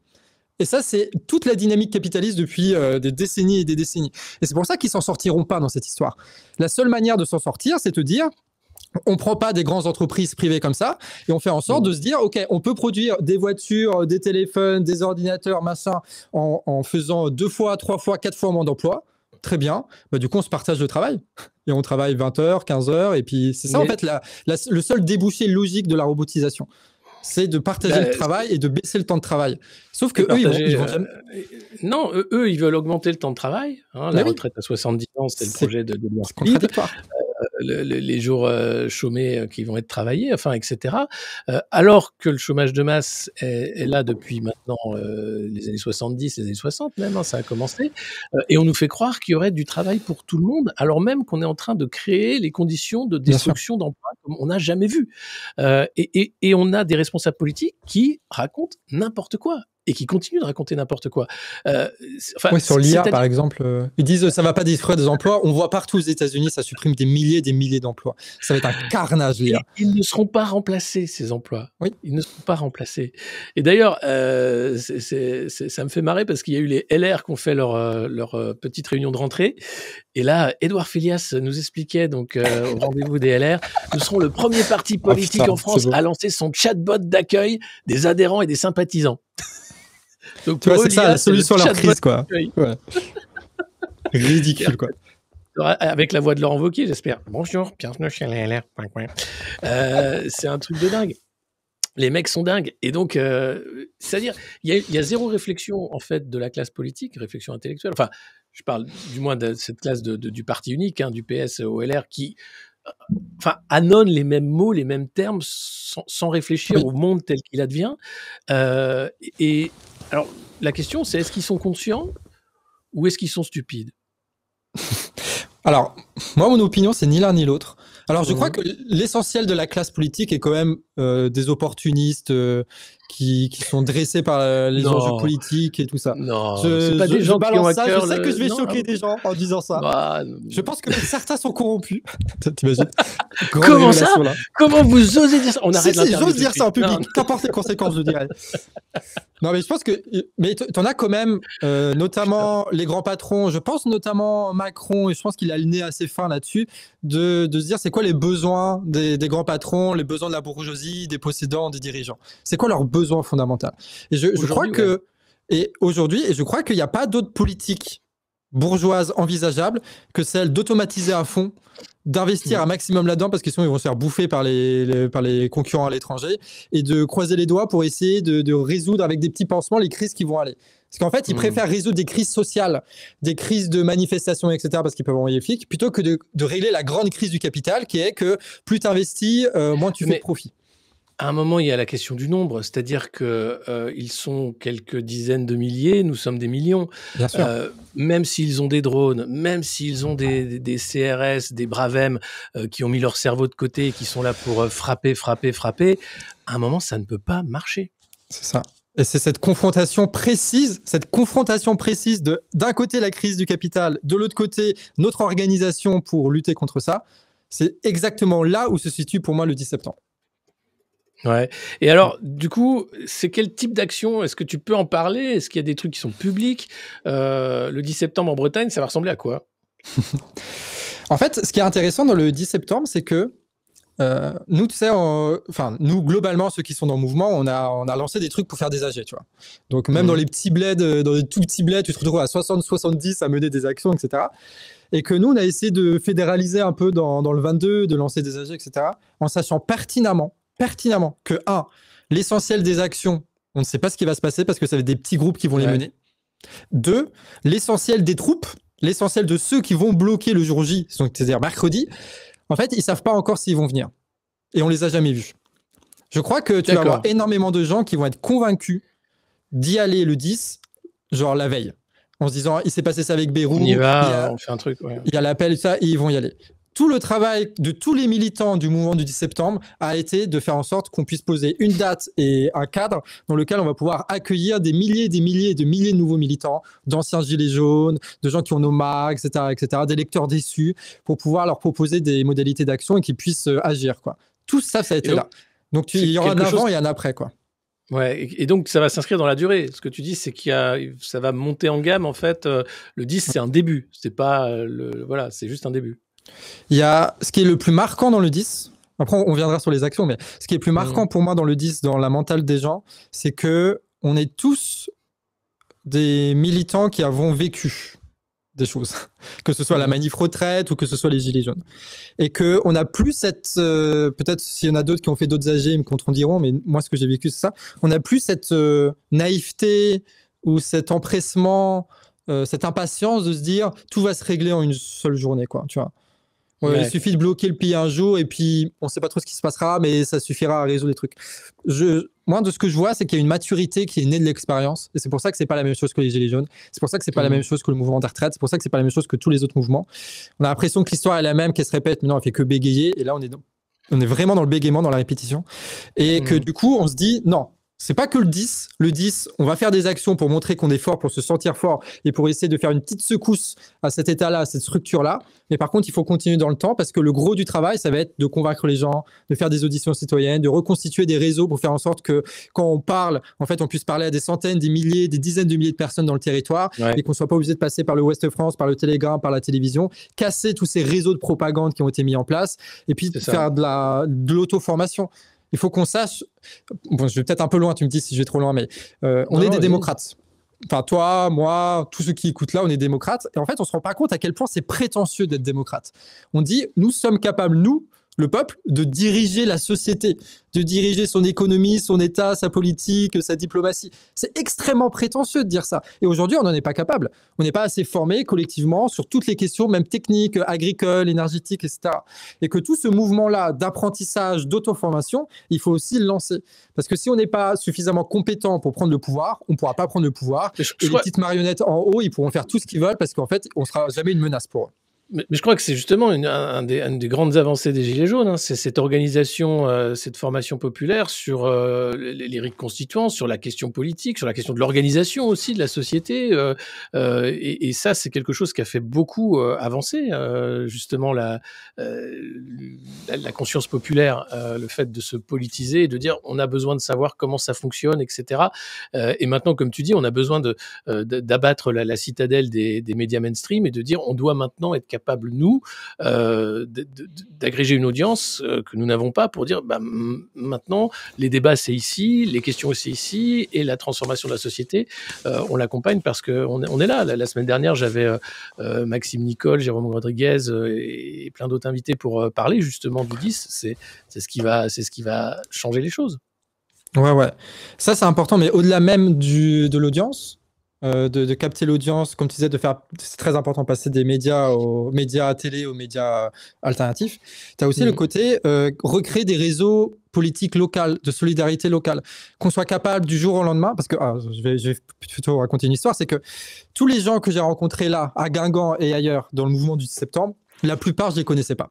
Et ça, c'est toute la dynamique capitaliste depuis des décennies et des décennies. Et c'est pour ça qu'ils ne s'en sortiront pas dans cette histoire. La seule manière de s'en sortir, c'est de dire, on ne prend pas des grandes entreprises privées comme ça et on fait en sorte de se dire, OK, on peut produire des voitures, des téléphones, des ordinateurs, machin, en faisant 2 fois, 3 fois, 4 fois moins d'emplois. Très bien. Bah, du coup, on se partage le travail. Et on travaille 20 heures, 15 heures. Et puis, c'est ça, en fait, le seul débouché logique de la robotisation. C'est de partager le travail et de baisser le temps de travail. Sauf que ils vont jamais... Non, eux, ils veulent augmenter le temps de travail. La retraite à 70 ans, c'était le projet de leur contradictoire. Les jours chômés qui vont être travaillés, etc. Alors que le chômage de masse est là depuis maintenant les années 70, les années 60 même, ça a commencé. Et on nous fait croire qu'il y aurait du travail pour tout le monde, alors même qu'on est en train de créer les conditions de destruction d'emplois comme on n'a jamais vu. Et on a des responsables politiques qui racontent n'importe quoi. Et qui continuent de raconter n'importe quoi. Sur l'IA, par exemple, ils disent ça ne va pas détruire des emplois. On voit partout aux États-Unis, ça supprime des milliers d'emplois. Ça va être un carnage, l'IA. Ils ne seront pas remplacés, ces emplois. Oui. Ils ne seront pas remplacés. Et d'ailleurs, ça me fait marrer parce qu'il y a eu les LR qui ont fait leur petite réunion de rentrée. Et là, Édouard Philias nous expliquait donc au rendez-vous des LR, nous serons le premier parti politique en France à lancer son chatbot d'accueil des adhérents et des sympathisants. Donc, tu vois, c'est ça la solution à leur crise, quoi. Ouais. Ridicule, quoi. Avec la voix de Laurent Wauquiez, j'espère. Bonjour, bienvenue chez les LR. C'est un truc de dingue. Les mecs sont dingues. Et donc, c'est-à-dire, il y a zéro réflexion, en fait, de la classe politique, réflexion intellectuelle. Enfin, je parle du moins de cette classe du parti unique, du PS au LR, qui annonce les mêmes mots, les mêmes termes, sans réfléchir au monde tel qu'il advient. Et alors, la question, c'est est-ce qu'ils sont conscients ou est-ce qu'ils sont stupides? Alors, moi, mon opinion, c'est ni l'un ni l'autre. Alors, je crois que l'essentiel de la classe politique est quand même des opportunistes qui sont dressés par les enjeux politiques et tout ça. Non, c'est pas des gens qui ont à cœur. Je sais que je vais choquer des gens en disant ça. Bah, je pense que certains sont corrompus. T'imagines? Comment ça? Comment vous osez dire ça? On arrête l'interview. J'ose dire ça en public. Qu'importe les conséquences, je dirais. Non, mais je pense que... Mais t'en as quand même, notamment les grands patrons, je pense notamment Macron, et je pense qu'il a le nez assez fin là-dessus, de se dire c'est quoi les besoins des grands patrons, les besoins de la bourgeoisie, des possédants, des dirigeants. C'est quoi leurs besoins fondamentaux? Et je crois que... Et aujourd'hui, je crois qu'il n'y a pas d'autre politique bourgeoise envisageable que celle d'automatiser à fond, d'investir un maximum là-dedans parce que sinon ils vont se faire bouffer par les concurrents à l'étranger et de croiser les doigts pour essayer de résoudre avec des petits pansements les crises qui vont aller. Parce qu'en fait, ils préfèrent résoudre des crises sociales, des crises de manifestations, etc. parce qu'ils peuvent envoyer les flics, plutôt que de régler la grande crise du capital qui est que plus tu investis, moins tu fais de profit. À un moment, il y a la question du nombre, c'est-à-dire qu'ils sont quelques dizaines de milliers, nous sommes des millions. Bien sûr. Même s'ils ont des drones, même s'ils ont des CRS, des Bravem qui ont mis leur cerveau de côté et qui sont là pour frapper, à un moment, ça ne peut pas marcher. C'est ça. Et c'est cette confrontation précise de d'un côté la crise du capital, de l'autre côté notre organisation pour lutter contre ça. C'est exactement là où se situe pour moi le 10 septembre. Ouais. Et alors, du coup, c'est quel type d'action? Est-ce que tu peux en parler? Est-ce qu'il y a des trucs qui sont publics? Le 10 septembre en Bretagne, ça va ressembler à quoi? En fait, ce qui est intéressant dans le 10 septembre, c'est que nous, tu sais, nous, globalement, ceux qui sont dans le mouvement, on a lancé des trucs pour faire des AG, tu vois. Donc, même dans les petits bleds, dans les tout petits bleds, tu te retrouves à 60-70 à mener des actions, etc. Et que nous, on a essayé de fédéraliser un peu dans le 22, de lancer des AG, etc. En sachant pertinemment que, l'essentiel des actions, on ne sait pas ce qui va se passer parce que ça va être des petits groupes qui vont les mener. 2, l'essentiel des troupes, l'essentiel de ceux qui vont bloquer le jour J, c'est-à-dire mercredi, en fait, ils ne savent pas encore s'ils vont venir. Et on ne les a jamais vus. Je crois que tu vas avoir énormément de gens qui vont être convaincus d'y aller le 10, genre la veille, en se disant, il s'est passé ça avec Beyrouth. On y va, on fait un truc. Ouais. Il y a l'appel, ça, et ils vont y aller. Tout le travail de tous les militants du mouvement du 10 septembre a été de faire en sorte qu'on puisse poser une date et un cadre dans lequel on va pouvoir accueillir des milliers de nouveaux militants, d'anciens gilets jaunes, de gens qui ont nos marques, etc., des lecteurs pour pouvoir leur proposer des modalités d'action et qu'ils puissent agir, quoi. Tout ça, ça a été là. Donc, il y aura un avant et un après, quoi. Ouais, et donc ça va s'inscrire dans la durée. Ce que tu dis, c'est ça va monter en gamme, en fait. Le 10, c'est un début. C'est pas voilà, c'est juste un début. Il y a ce qui est le plus marquant dans le 10, après on viendra sur les actions, mais ce qui est plus marquant pour moi dans le 10, dans la mentale des gens, c'est que on est tous des militants qui avons vécu des choses, que ce soit la manif retraite ou que ce soit les gilets jaunes. Et qu'on n'a plus cette... peut-être s'il y en a d'autres qui ont fait d'autres AG, ils me contrediront, mais moi ce que j'ai vécu c'est ça, on n'a plus cette naïveté ou cet empressement, cette impatience de se dire tout va se régler en une seule journée, quoi, tu vois. Il suffit de bloquer le pays un jour et puis on ne sait pas trop ce qui se passera, mais ça suffira à résoudre les trucs. Moi, de ce que je vois, c'est qu'il y a une maturité qui est née de l'expérience et c'est pour ça que c'est pas la même chose que les Gilets jaunes. C'est pour ça que c'est pas la même chose que le mouvement des retraites. C'est pour ça que c'est pas la même chose que tous les autres mouvements. On a l'impression que l'histoire est la même, qu'elle se répète, mais non, elle fait que bégayer. Et là, on est vraiment dans le bégaiement, dans la répétition. Et que du coup, on se dit non. C'est pas que le 10. Le 10, on va faire des actions pour montrer qu'on est fort, pour se sentir fort et pour essayer de faire une petite secousse à cet état-là, à cette structure-là. Mais par contre, il faut continuer dans le temps parce que le gros du travail, ça va être de convaincre les gens, de faire des auditions citoyennes, de reconstituer des réseaux pour faire en sorte que quand on parle, en fait, on puisse parler à des centaines, des milliers, des dizaines de milliers de personnes dans le territoire et qu'on soit pas obligé de passer par le Ouest France, par le Télégramme, par la télévision, casser tous ces réseaux de propagande qui ont été mis en place et puis faire de l'auto-formation. Il faut qu'on sache... Bon, je vais peut-être un peu loin, tu me dis si je vais trop loin, mais on est des démocrates. Enfin, toi, moi, tous ceux qui écoutent là, on est démocrates. Et en fait, on ne se rend pas compte à quel point c'est prétentieux d'être démocrate. On dit, nous sommes capables, nous, le peuple, de diriger la société, de diriger son économie, son État, sa politique, sa diplomatie. C'est extrêmement prétentieux de dire ça. Et aujourd'hui, on n'en est pas capable. On n'est pas assez formé collectivement sur toutes les questions, même techniques, agricoles, énergétiques, etc. Et que tout ce mouvement-là d'apprentissage, d'auto-formation, il faut aussi le lancer. Parce que si on n'est pas suffisamment compétent pour prendre le pouvoir, on ne pourra pas prendre le pouvoir. Et les petites marionnettes en haut, ils pourront faire tout ce qu'ils veulent parce qu'en fait, on ne sera jamais une menace pour eux. Mais je crois que c'est justement une des grandes avancées des Gilets jaunes, hein, c'est cette organisation, cette formation populaire sur les rites constituants, sur la question politique, sur la question de l'organisation aussi de la société. Et ça, c'est quelque chose qui a fait beaucoup avancer, justement, la conscience populaire, le fait de se politiser et de dire on a besoin de savoir comment ça fonctionne, etc. Et maintenant, comme tu dis, on a besoin d'abattre la citadelle des médias mainstream et de dire on doit maintenant être capable, nous, d'agréger une audience que nous n'avons pas pour dire maintenant, les débats, c'est ici, les questions, c'est ici, et la transformation de la société, on l'accompagne parce qu'on est là. La semaine dernière, j'avais Maxime Nicole, Jérôme Rodriguez et plein d'autres invités pour parler justement du 10. C'est ce qui va changer les choses. Ouais. Ça, c'est important, mais au-delà même de l'audience, de capter l'audience, comme tu disais, c'est très important de passer des médias aux médias télé, aux médias alternatifs. Tu as aussi le côté recréer des réseaux politiques locaux, de solidarité locale, qu'on soit capable du jour au lendemain, parce que je vais plutôt raconter une histoire, c'est que tous les gens que j'ai rencontrés là, à Guingamp et ailleurs, dans le mouvement du 10 septembre, la plupart, je les connaissais pas.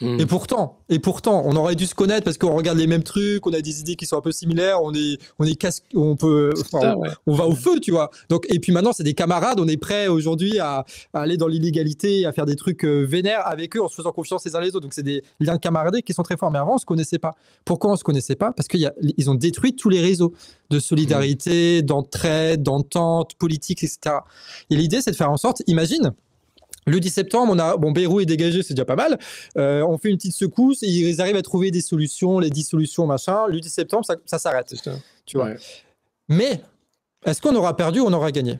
Et pourtant, on aurait dû se connaître parce qu'on regarde les mêmes trucs, on a des idées qui sont un peu similaires, on va au feu, tu vois. Donc, et puis maintenant, c'est des camarades, on est prêts aujourd'hui à aller dans l'illégalité, à faire des trucs vénères avec eux en se faisant confiance les uns les autres. Donc, c'est des liens de camaraderie qui sont très forts. Mais avant, on se connaissait pas. Pourquoi on se connaissait pas? Parce qu'ils ont détruit tous les réseaux de solidarité, d'entraide, d'entente, politique, etc. Et l'idée, c'est de faire en sorte, imagine, le 10 septembre, Bayrou est dégagé, c'est déjà pas mal. On fait une petite secousse et ils arrivent à trouver des solutions, les 10 solutions, machin. Le 10 septembre, ça s'arrête. Tu vois. Mais est-ce qu'on aura perdu ou on aura gagné?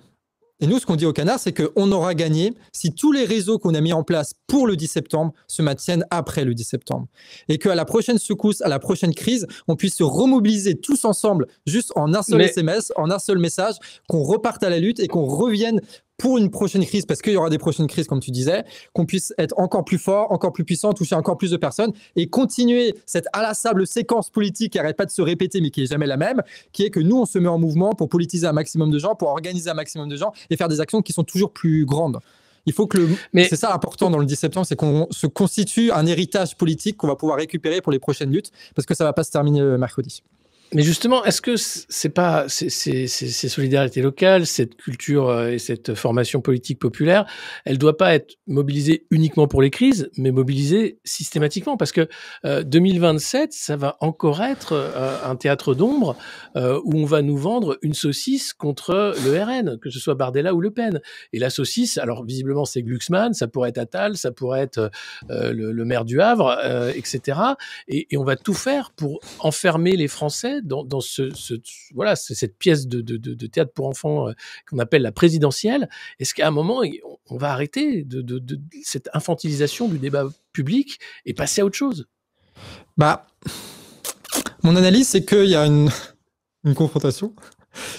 Et nous, ce qu'on dit au Canard, c'est qu'on aura gagné si tous les réseaux qu'on a mis en place pour le 10 septembre se maintiennent après le 10 septembre. Et qu'à la prochaine secousse, à la prochaine crise, on puisse se remobiliser tous ensemble, juste en un seul SMS, en un seul message, qu'on reparte à la lutte et qu'on revienne pour une prochaine crise, parce qu'il y aura des prochaines crises, comme tu disais, qu'on puisse être encore plus fort, encore plus puissant, toucher encore plus de personnes et continuer cette inlassable séquence politique qui n'arrête pas de se répéter, mais qui n'est jamais la même, qui est que nous, on se met en mouvement pour politiser un maximum de gens, pour organiser un maximum de gens et faire des actions qui sont toujours plus grandes. Il faut que c'est ça important dans le 10 septembre, c'est qu'on se constitue un héritage politique qu'on va pouvoir récupérer pour les prochaines luttes, parce que ça ne va pas se terminer mercredi. Mais justement, est-ce que c'est pas ces solidarités locales, cette culture et cette formation politique populaire, elle doit pas être mobilisée uniquement pour les crises, mais mobilisée systématiquement, parce que 2027, ça va encore être un théâtre d'ombre où on va nous vendre une saucisse contre le RN, que ce soit Bardella ou Le Pen. Et la saucisse, alors visiblement c'est Glucksmann, ça pourrait être Attal, ça pourrait être le maire du Havre, etc. Et on va tout faire pour enfermer les Français dans cette pièce de théâtre pour enfants qu'on appelle la présidentielle. Est-ce qu'à un moment, on va arrêter de cette infantilisation du débat public et passer à autre chose? Mon analyse, c'est qu'il y a une confrontation.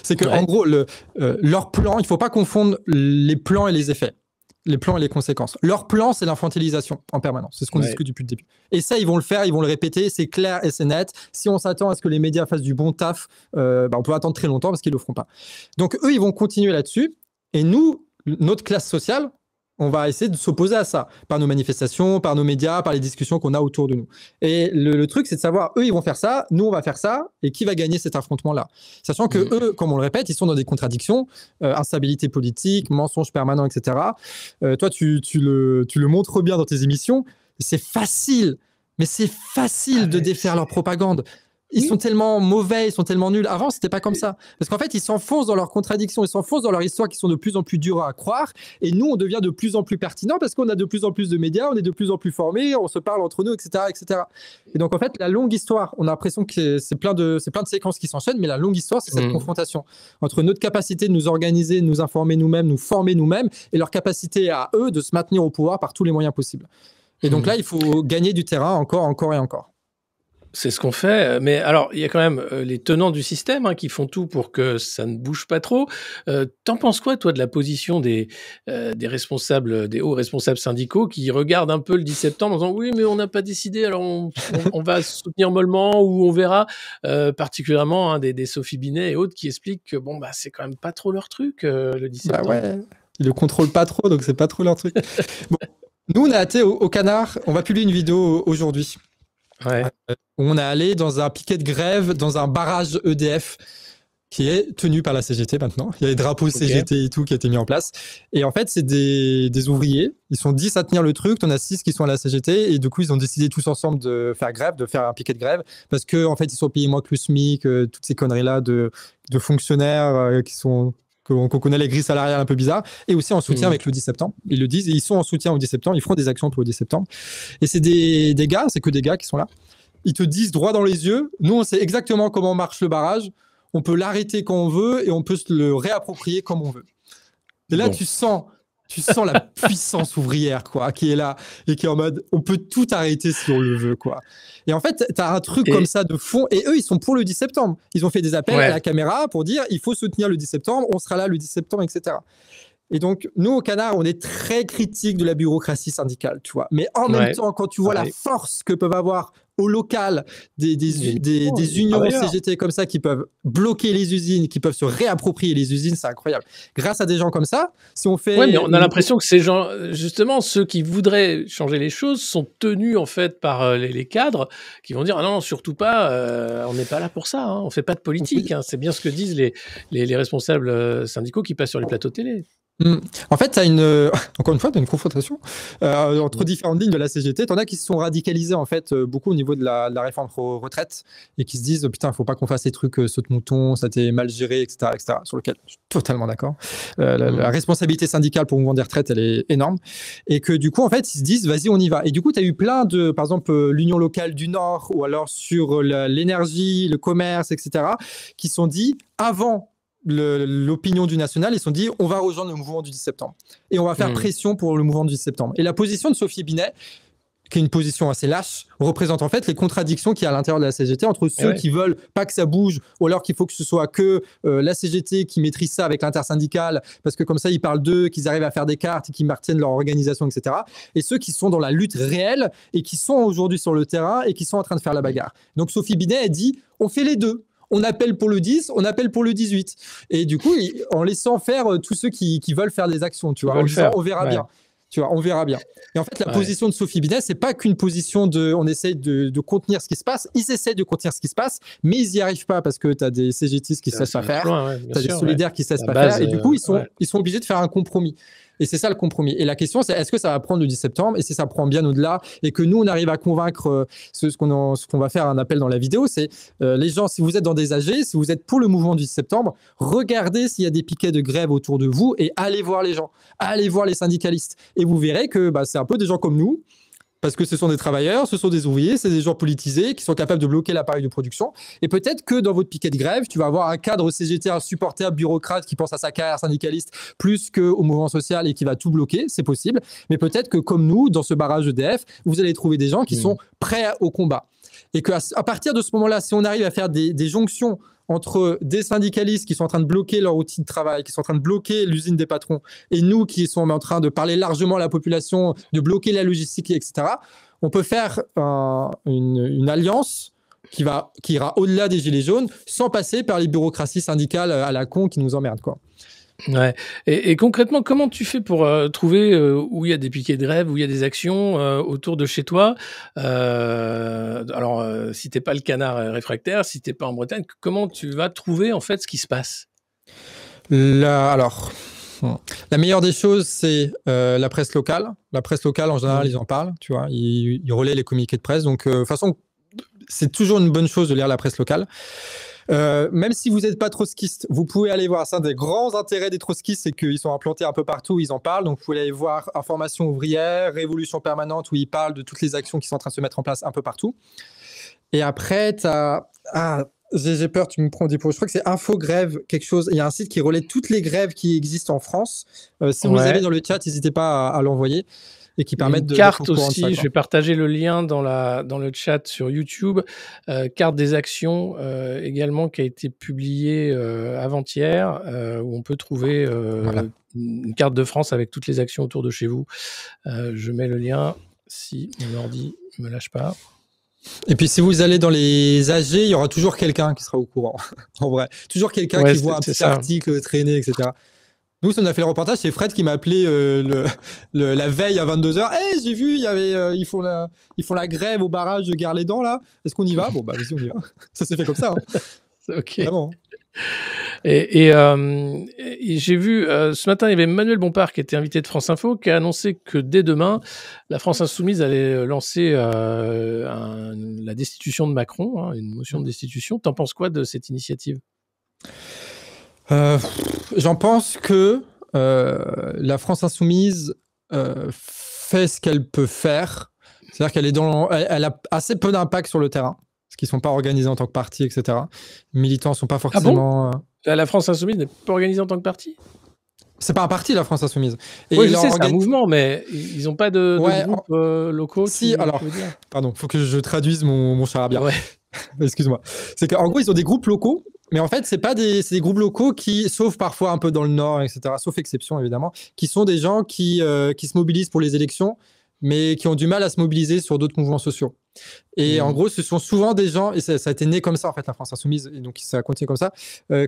C'est que, en gros, leur plan, il ne faut pas confondre les plans et les effets. Les plans et les conséquences. Leur plan, c'est l'infantilisation en permanence. C'est ce qu'on discute depuis le début. Et ça, ils vont le faire, ils vont le répéter, c'est clair et c'est net. Si on s'attend à ce que les médias fassent du bon taf, on peut attendre très longtemps parce qu'ils ne le feront pas. Donc, eux, ils vont continuer là-dessus. Et nous, notre classe sociale, on va essayer de s'opposer à ça, par nos manifestations, par nos médias, par les discussions qu'on a autour de nous. Et le truc, c'est de savoir, eux, ils vont faire ça, nous, on va faire ça, et qui va gagner cet affrontement-là? Sachant que eux, comme on le répète, ils sont dans des contradictions, instabilité politique, mensonges permanents, etc. Toi, tu le montres bien dans tes émissions. C'est facile, mais c'est facile de défaire leur propagande. Ils sont tellement mauvais, ils sont tellement nuls. Avant, c'était pas comme ça. Parce qu'en fait, ils s'enfoncent dans leurs contradictions, ils s'enfoncent dans leur histoire qui sont de plus en plus dures à croire. Et nous, on devient de plus en plus pertinent parce qu'on a de plus en plus de médias, on est de plus en plus formés, on se parle entre nous, etc., etc. Et donc, en fait, la longue histoire, on a l'impression que c'est plein de séquences qui s'enchaînent, mais la longue histoire, c'est cette confrontation entre notre capacité de nous organiser, de nous informer nous-mêmes, nous former nous-mêmes, et leur capacité à eux de se maintenir au pouvoir par tous les moyens possibles. Et donc là, il faut gagner du terrain encore et encore. C'est ce qu'on fait, mais alors il y a quand même les tenants du système qui font tout pour que ça ne bouge pas trop. T'en penses quoi, toi, de la position des responsables, des hauts responsables syndicaux qui regardent un peu le 10 septembre en disant oui, mais on n'a pas décidé, alors on va soutenir mollement ou on verra, particulièrement des Sophie Binet et autres qui expliquent que bon bah c'est quand même pas trop leur truc le 10 septembre. Bah ouais, ils le contrôlent pas trop, donc c'est pas trop leur truc. Bon, nous on a été au Canard, on va publier une vidéo aujourd'hui. Ouais. On est allé dans un piquet de grève, dans un barrage EDF qui est tenu par la CGT maintenant. Il y a les drapeaux CGT et tout qui a été mis en place. Et en fait, c'est des ouvriers. Ils sont 10 à tenir le truc. On a 6 qui sont à la CGT. Et du coup, ils ont décidé tous ensemble de faire grève, de faire un piquet de grève. Parce que en fait, ils sont payés moins que le SMIC, toutes ces conneries-là de fonctionnaires qu'on connaît, les grilles salariales un peu bizarres, et aussi en soutien avec le 10 septembre. Ils le disent, et ils sont en soutien au 10 septembre, ils feront des actions pour le 10 septembre. Et c'est des gars, c'est que des gars qui sont là. Ils te disent droit dans les yeux, nous on sait exactement comment marche le barrage, on peut l'arrêter quand on veut, et on peut se le réapproprier comme on veut. Et là, tu sens la puissance ouvrière, quoi, qui est là, et qui est en mode, on peut tout arrêter si on le veut, quoi. Et en fait, tu as un truc comme ça de fond, et eux, ils sont pour le 10 septembre. Ils ont fait des appels à la caméra pour dire, il faut soutenir le 10 septembre, on sera là le 10 septembre, etc. Et donc, nous, au Canard, on est très critique de la bureaucratie syndicale, tu vois. Mais en même temps, quand tu vois la force que peuvent avoir au local des unions CGT comme ça qui peuvent bloquer les usines, qui peuvent se réapproprier les usines, c'est incroyable. Grâce à des gens comme ça, si on fait... Ouais, mais on a l'impression que ces gens, justement, ceux qui voudraient changer les choses sont tenus, en fait, par les cadres qui vont dire « Ah non, surtout pas, on n'est pas là pour ça, on fait pas de politique. » C'est bien ce que disent les responsables syndicaux qui passent sur les plateaux télé. En fait, encore une fois, tu as une confrontation entre différentes lignes de la CGT. Tu en as qui se sont radicalisés en fait, beaucoup au niveau de la réforme retraite et qui se disent putain, il ne faut pas qu'on fasse ces trucs saute-mouton, ça a été mal géré, etc., etc. Sur lequel je suis totalement d'accord. La responsabilité syndicale pour le mouvement des retraites, elle est énorme. Et que du coup, en fait, ils se disent vas-y, on y va. Et du coup, tu as eu plein de, par exemple, l'Union locale du Nord ou alors sur l'énergie, le commerce, etc., qui se sont dit avant l'opinion du national, ils se sont dit on va rejoindre le mouvement du 10 septembre et on va faire pression pour le mouvement du 10 septembre. Et la position de Sophie Binet, qui est une position assez lâche, représente en fait les contradictions qu'il y a à l'intérieur de la CGT entre ceux qui veulent pas que ça bouge ou alors qu'il faut que ce soit que la CGT qui maîtrise ça avec l'intersyndicale parce que comme ça ils parlent d'eux, qu'ils arrivent à faire des cartes et qu'ils maintiennent leur organisation, etc. Et ceux qui sont dans la lutte réelle et qui sont aujourd'hui sur le terrain et qui sont en train de faire la bagarre. Donc Sophie Binet, elle dit on fait les deux. On appelle pour le 10, on appelle pour le 18. Et du coup, en laissant faire tous ceux qui veulent faire des actions, tu vois, en disant on verra bien. Tu vois, on verra bien. Et en fait, la position de Sophie Binet, c'est pas qu'une position de on essaye de contenir ce qui se passe. Ils essaient de contenir ce qui se passe, mais ils n'y arrivent pas parce que tu as des CGTistes qui ne savent pas faire, tu as des solidaires qui ne savent pas faire. Et du coup, ils sont obligés de faire un compromis. Et c'est ça le compromis. Et la question, c'est est-ce que ça va prendre le 10 septembre? Et si ça prend bien au-delà et que nous, on arrive à convaincre ce qu'on va faire un appel dans la vidéo, c'est les gens, si vous êtes dans des AG, si vous êtes pour le mouvement du 10 septembre, regardez s'il y a des piquets de grève autour de vous et allez voir les gens, allez voir les syndicalistes. Et vous verrez que c'est un peu des gens comme nous, parce que ce sont des travailleurs, ce sont des ouvriers, c'est des gens politisés qui sont capables de bloquer l'appareil de production. Et peut-être que dans votre piquet de grève, tu vas avoir un cadre CGT insupportable, bureaucrate qui pense à sa carrière syndicaliste plus qu'au mouvement social et qui va tout bloquer, c'est possible. Mais peut-être que comme nous, dans ce barrage EDF, vous allez trouver des gens qui sont prêts au combat. Et qu'à partir de ce moment-là, si on arrive à faire des jonctions entre des syndicalistes qui sont en train de bloquer leur outil de travail, qui sont en train de bloquer l'usine des patrons, et nous qui sommes en train de parler largement à la population, de bloquer la logistique, etc., on peut faire une alliance qui ira au-delà des gilets jaunes sans passer par les bureaucraties syndicales à la con qui nous emmerdent, quoi. Ouais. Et concrètement, comment tu fais pour trouver où il y a des piquets de grève, où il y a des actions autour de chez toi? Alors, si t'es pas le Canard réfractaire, si t'es pas en Bretagne, comment tu vas trouver en fait ce qui se passe? La meilleure des choses, c'est la presse locale. La presse locale, en général, ils en parlent, tu vois, ils relaient les communiqués de presse. Donc, de toute façon, c'est toujours une bonne chose de lire la presse locale. Même si vous n'êtes pas trotskiste, vous pouvez aller voir. C'est un des grands intérêts des trotskistes, c'est qu'ils sont implantés un peu partout, ils en parlent. Donc, vous pouvez aller voir Information ouvrière, Révolution permanente, où ils parlent de toutes les actions qui sont en train de se mettre en place un peu partout. Et après, j'ai peur, tu me prends des pots. Je crois que c'est Infogrève, quelque chose. Il y a un site qui relaie toutes les grèves qui existent en France. Si vous les avez dans le chat, n'hésitez pas à l'envoyer. et qui permettent de carte d'être au courant de aussi. ça, Je quoi. vais partager le lien dans le chat sur YouTube. Carte des actions également qui a été publiée avant-hier, où on peut trouver Voilà. une carte de France avec toutes les actions autour de chez vous. Je mets le lien si mon ordi me lâche pas. Et puis si vous allez dans les AG, il y aura toujours quelqu'un qui sera au courant. En vrai, toujours quelqu'un Ouais, qui voit un c'est petit ça. article traîner, etc. Nous, si on a fait le reportage, c'est Fred qui m'a appelé la veille à 22h. Hey, j'ai vu, il y avait, ils font la grève au barrage de Gare-les-Dents, là. Est-ce qu'on y va? Bon, bah, vas-y, on y va. Ça s'est fait comme ça, hein. Ok. Vraiment. Et j'ai vu ce matin, il y avait Manuel Bompard qui était invité de France Info, qui a annoncé que dès demain, la France Insoumise allait lancer la destitution de Macron, hein, une motion de destitution. T'en penses quoi de cette initiative? J'en pense que la France Insoumise fait ce qu'elle peut faire. C'est-à-dire qu'elle elle a assez peu d'impact sur le terrain, parce qu'ils ne sont pas organisés en tant que parti, etc. Les militants ne sont pas forcément... La France Insoumise n'est pas organisée en tant que parti? C'est pas un parti, la France Insoumise. Et oui, je sais, c'est un mouvement, mais ils n'ont pas de groupes locaux. Si, alors, pardon, faut que je traduise mon charabia. Ouais. Excuse-moi. C'est qu'en gros, ils ont des groupes locaux, mais en fait, c'est des groupes locaux qui, sauf parfois un peu dans le Nord, etc., sauf exception évidemment, qui sont des gens qui se mobilisent pour les élections, mais qui ont du mal à se mobiliser sur d'autres mouvements sociaux. Et en gros, ce sont souvent des gens, et ça a été né comme ça en fait, la France Insoumise, et donc ça a continué comme ça.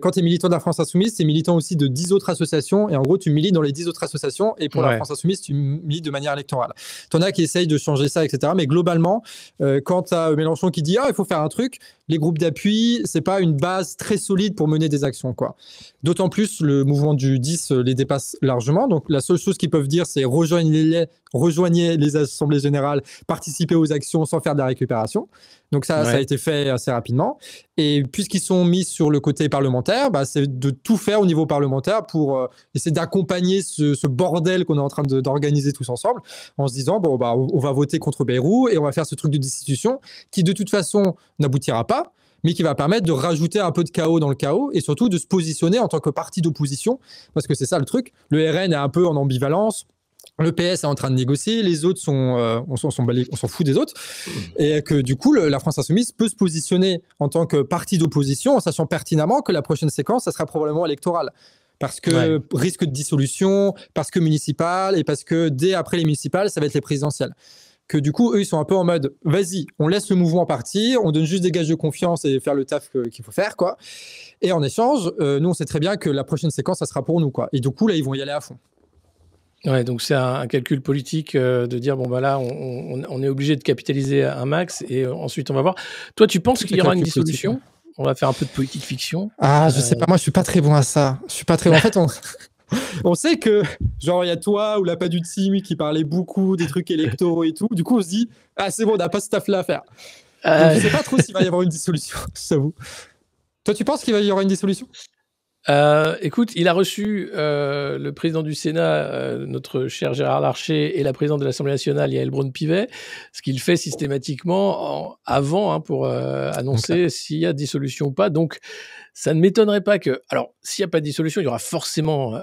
Quand tu es militant de la France Insoumise, tu es militant aussi de 10 autres associations, et en gros, tu milites dans les 10 autres associations, et pour la France Insoumise, tu milites de manière électorale. Tu en as qui essayent de changer ça, etc. Mais globalement, quand tu as Mélenchon qui dit « Ah, il faut faire un truc », les groupes d'appui, c'est pas une base très solide pour mener des actions, quoi. D'autant plus, le mouvement du 10 les dépasse largement, donc la seule chose qu'ils peuvent dire, c'est rejoignez les assemblées générales, participez aux actions sans faire de la récupération. Donc ça a été fait assez rapidement. Et puisqu'ils sont mis sur le côté parlementaire, bah, c'est de tout faire au niveau parlementaire pour essayer d'accompagner ce bordel qu'on est en train d'organiser tous ensemble, en se disant, bon, bah, on va voter contre Bayrou et on va faire ce truc de destitution qui, de toute façon, n'aboutira pas, mais qui va permettre de rajouter un peu de chaos dans le chaos et surtout de se positionner en tant que parti d'opposition, parce que c'est ça le truc. Le RN est un peu en ambivalence. Le PS est en train de négocier, les autres on s'en fout des autres, et que du coup, la France Insoumise peut se positionner en tant que parti d'opposition en sachant pertinemment que la prochaine séquence, ça sera probablement électorale. Parce que risque de dissolution, parce que municipal, et parce que dès après les municipales, ça va être les présidentielles. Que du coup, eux, ils sont un peu en mode, vas-y, on laisse le mouvement partir, on donne juste des gages de confiance et faire le taf qu'il faut faire, quoi. Et en échange, nous, on sait très bien que la prochaine séquence, ça sera pour nous, quoi. Et du coup, là, ils vont y aller à fond. Ouais, donc c'est un calcul politique de dire bon bah là on est obligé de capitaliser un max et ensuite on va voir. Toi tu penses qu'il y aura une dissolution? On va faire un peu de politique fiction. Ah je sais pas, moi je suis pas très bon à ça. Je suis pas très bon. En fait on sait que genre il y a toi ou la pas du team qui parlait beaucoup des trucs électoraux et tout. Du coup on se dit ah c'est bon on n'a pas ce taf là à faire. Donc, je sais pas trop s'il va y avoir une dissolution. Je t'avoue. Toi tu penses qu'il va y avoir une dissolution? Écoute, il a reçu le président du Sénat, notre cher Gérard Larcher, et la présidente de l'Assemblée nationale, Yaël Braun-Pivet, ce qu'il fait systématiquement avant pour annoncer s'il y a dissolution ou pas. Donc, ça ne m'étonnerait pas que... Alors, s'il n'y a pas de dissolution, il y aura forcément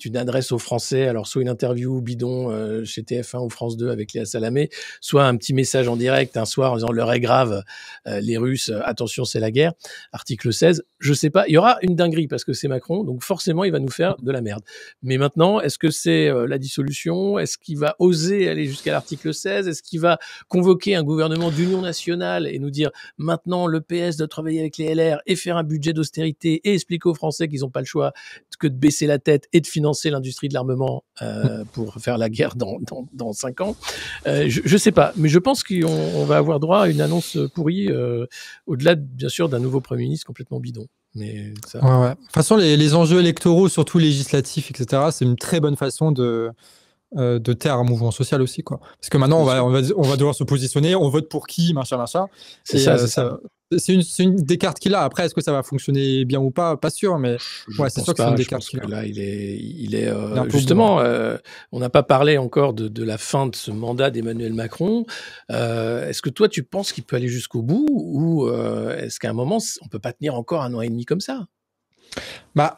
une adresse aux Français, alors soit une interview bidon chez TF1 ou France 2 avec Léa Salamé, soit un petit message en direct un soir en disant « L'heure est grave, les Russes, attention, c'est la guerre ». Article 16, je sais pas. Il y aura une dinguerie parce que c'est Macron, donc forcément, il va nous faire de la merde. Mais maintenant, est-ce que c'est la dissolution? Est-ce qu'il va oser aller jusqu'à l'article 16? Est-ce qu'il va convoquer un gouvernement d'union nationale et nous dire maintenant le PS doit travailler avec les LR et faire un budget d'austérité et expliquer aux Français qu'ils n'ont pas le choix que de baisser la tête et de financer l'industrie de l'armement pour faire la guerre dans 5 ans? Je sais pas, mais je pense qu'on va avoir droit à une annonce pourrie au-delà, bien sûr, d'un nouveau Premier ministre complètement bidon. Mais ça... ouais. De toute façon, les enjeux électoraux, surtout législatifs, etc., c'est une très bonne façon de taire un mouvement social aussi, quoi. Parce que maintenant, on va devoir se positionner, on vote pour qui, machin. C'est ça. C'est une des cartes qu'il a. Après, est-ce que ça va fonctionner bien ou pas? Pas sûr, mais c'est sûr que c'est une des cartes qu'il a. Là, il est justement, on n'a pas parlé encore de la fin de ce mandat d'Emmanuel Macron. Est-ce que toi, tu penses qu'il peut aller jusqu'au bout ou est-ce qu'à un moment, on peut pas tenir encore 1 an et demi comme ça? Bah,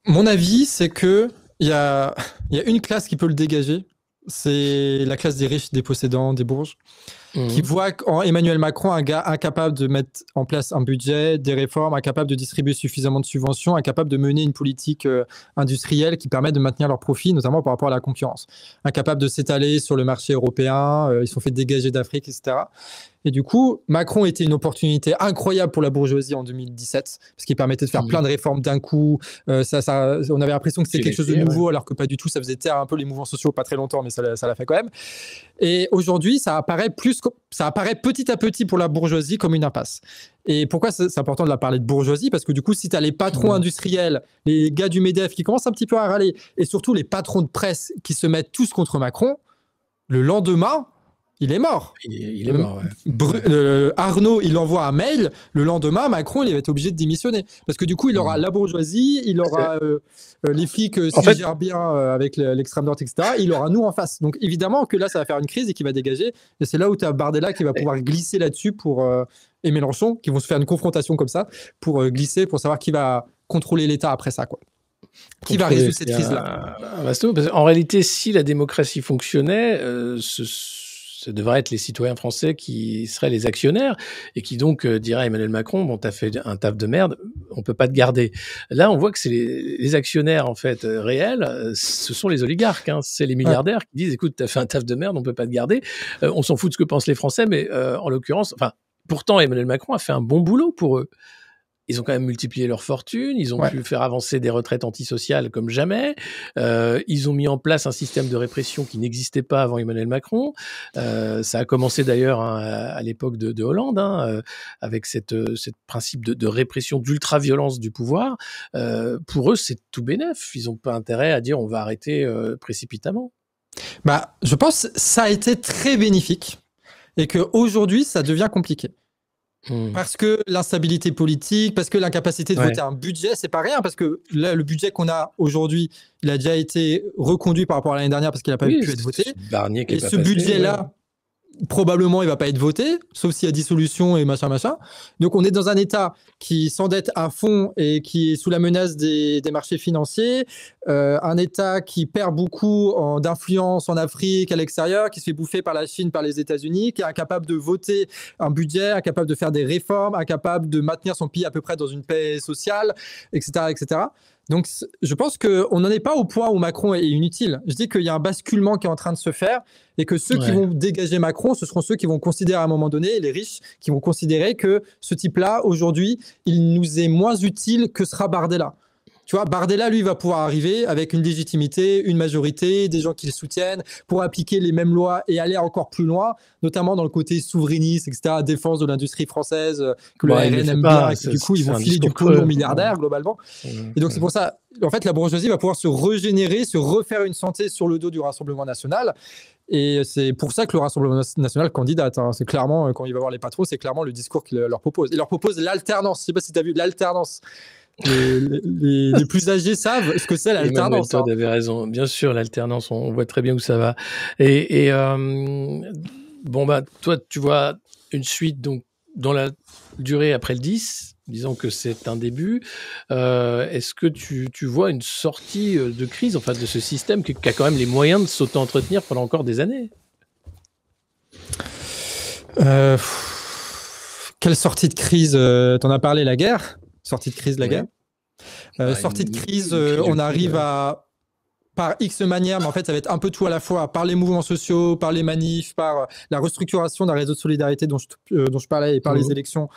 mon avis, c'est que il y a Il y a une classe qui peut le dégager, c'est la classe des riches, des possédants, des bourges, qui voit en Emmanuel Macron un gars incapable de mettre en place un budget, des réformes, incapable de distribuer suffisamment de subventions, incapable de mener une politique industrielle qui permette de maintenir leurs profits, notamment par rapport à la concurrence. Incapable de s'étaler sur le marché européen, ils sont fait dégager d'Afrique, etc. Et du coup, Macron était une opportunité incroyable pour la bourgeoisie en 2017, parce qu'il permettait de faire plein de réformes d'un coup. On avait l'impression que c'était quelque chose de nouveau, alors que pas du tout. Ça faisait taire un peu les mouvements sociaux, pas très longtemps, mais ça l'a fait quand même. Et aujourd'hui, ça apparaît petit à petit pour la bourgeoisie comme une impasse. Et pourquoi c'est important de la parler de bourgeoisie? Parce que du coup, si tu as les patrons industriels, les gars du MEDEF qui commencent un petit peu à râler, et surtout les patrons de presse qui se mettent tous contre Macron, le lendemain, il est mort. Il est mort, Arnaud, il envoie un mail. Le lendemain, Macron, il va être obligé de démissionner. Parce que du coup, il aura la bourgeoisie, il aura les flics s'ils gèrent bien avec l'extrême droite, etc. Il aura nous en face. Donc évidemment que là, ça va faire une crise et qu'il va dégager. Et c'est là où tu as Bardella qui va pouvoir glisser là-dessus et Mélenchon, qui vont se faire une confrontation comme ça pour glisser, pour savoir qui va contrôler l'État après ça, quoi. Qui va résoudre cette crise-là. En réalité, si la démocratie fonctionnait, ce devrait être les citoyens français qui seraient les actionnaires et qui donc diraient à Emmanuel Macron, bon, t'as fait un taf de merde, on peut pas te garder. Là, on voit que c'est les actionnaires, en fait, réels, ce sont les oligarques, hein, c'est les milliardaires qui disent, écoute, t'as fait un taf de merde, on peut pas te garder. On s'en fout de ce que pensent les Français, mais en l'occurrence, pourtant, Emmanuel Macron a fait un bon boulot pour eux. Ils ont quand même multiplié leur fortune, ils ont pu faire avancer des retraites antisociales comme jamais, ils ont mis en place un système de répression qui n'existait pas avant Emmanuel Macron, ça a commencé d'ailleurs à l'époque de Hollande, avec cette principe de répression, d'ultra-violence du pouvoir. Pour eux, c'est tout bénef, ils n'ont pas intérêt à dire on va arrêter précipitamment. Je pense que ça a été très bénéfique et qu'aujourd'hui, ça devient compliqué. Parce que l'instabilité politique, parce que l'incapacité de voter un budget, c'est pas rien, parce que là, le budget qu'on a aujourd'hui, il a déjà été reconduit par rapport à l'année dernière parce qu'il n'a pas pu être voté. Et ce budget-là, probablement, il va pas être voté, sauf s'il y a dissolution et machin. Donc, on est dans un État qui s'endette à fond et qui est sous la menace des marchés financiers, un État qui perd beaucoup d'influence en Afrique, à l'extérieur, qui se fait bouffer par la Chine, par les États-Unis, qui est incapable de voter un budget, incapable de faire des réformes, incapable de maintenir son pays à peu près dans une paix sociale, etc., etc. Donc, je pense qu'on n'en est pas au point où Macron est inutile. Je dis qu'il y a un basculement qui est en train de se faire et que ceux qui vont dégager Macron, ce seront ceux qui vont considérer à un moment donné, les riches, qui vont considérer que ce type-là, aujourd'hui, il nous est moins utile que sera Bardella. Tu vois, Bardella, lui, va pouvoir arriver avec une légitimité, une majorité, des gens qui le soutiennent pour appliquer les mêmes lois et aller encore plus loin, notamment dans le côté souverainiste, etc., défense de l'industrie française, que le RN aime bien, et que du coup, ils vont filer du pognon milliardaire, globalement. Et donc, c'est pour ça, en fait, la bourgeoisie va pouvoir se régénérer, se refaire une santé sur le dos du Rassemblement national. Et c'est pour ça que le Rassemblement national candidate. C'est clairement, quand il va voir les patrons, c'est clairement le discours qu'il leur propose. Il leur propose l'alternance. Je ne sais pas si tu as vu l'alternance. Les plus âgés savent ce que c'est l'alternance. Tu avais raison. Bien sûr, l'alternance, on voit très bien où ça va. Et toi, tu vois une suite donc dans la durée après le 10, disons que c'est un début. Est-ce que tu vois une sortie de crise, enfin de ce système qui a quand même les moyens de s'auto-entretenir pendant encore des années? Quelle sortie de crise? T'en as parlé, la guerre? Sortie de crise, la guerre. Sortie de crise, on arrive par X manières, mais en fait, ça va être un peu tout à la fois, par les mouvements sociaux, par les manifs, par la restructuration d'un réseau de solidarité dont je parlais et par les élections.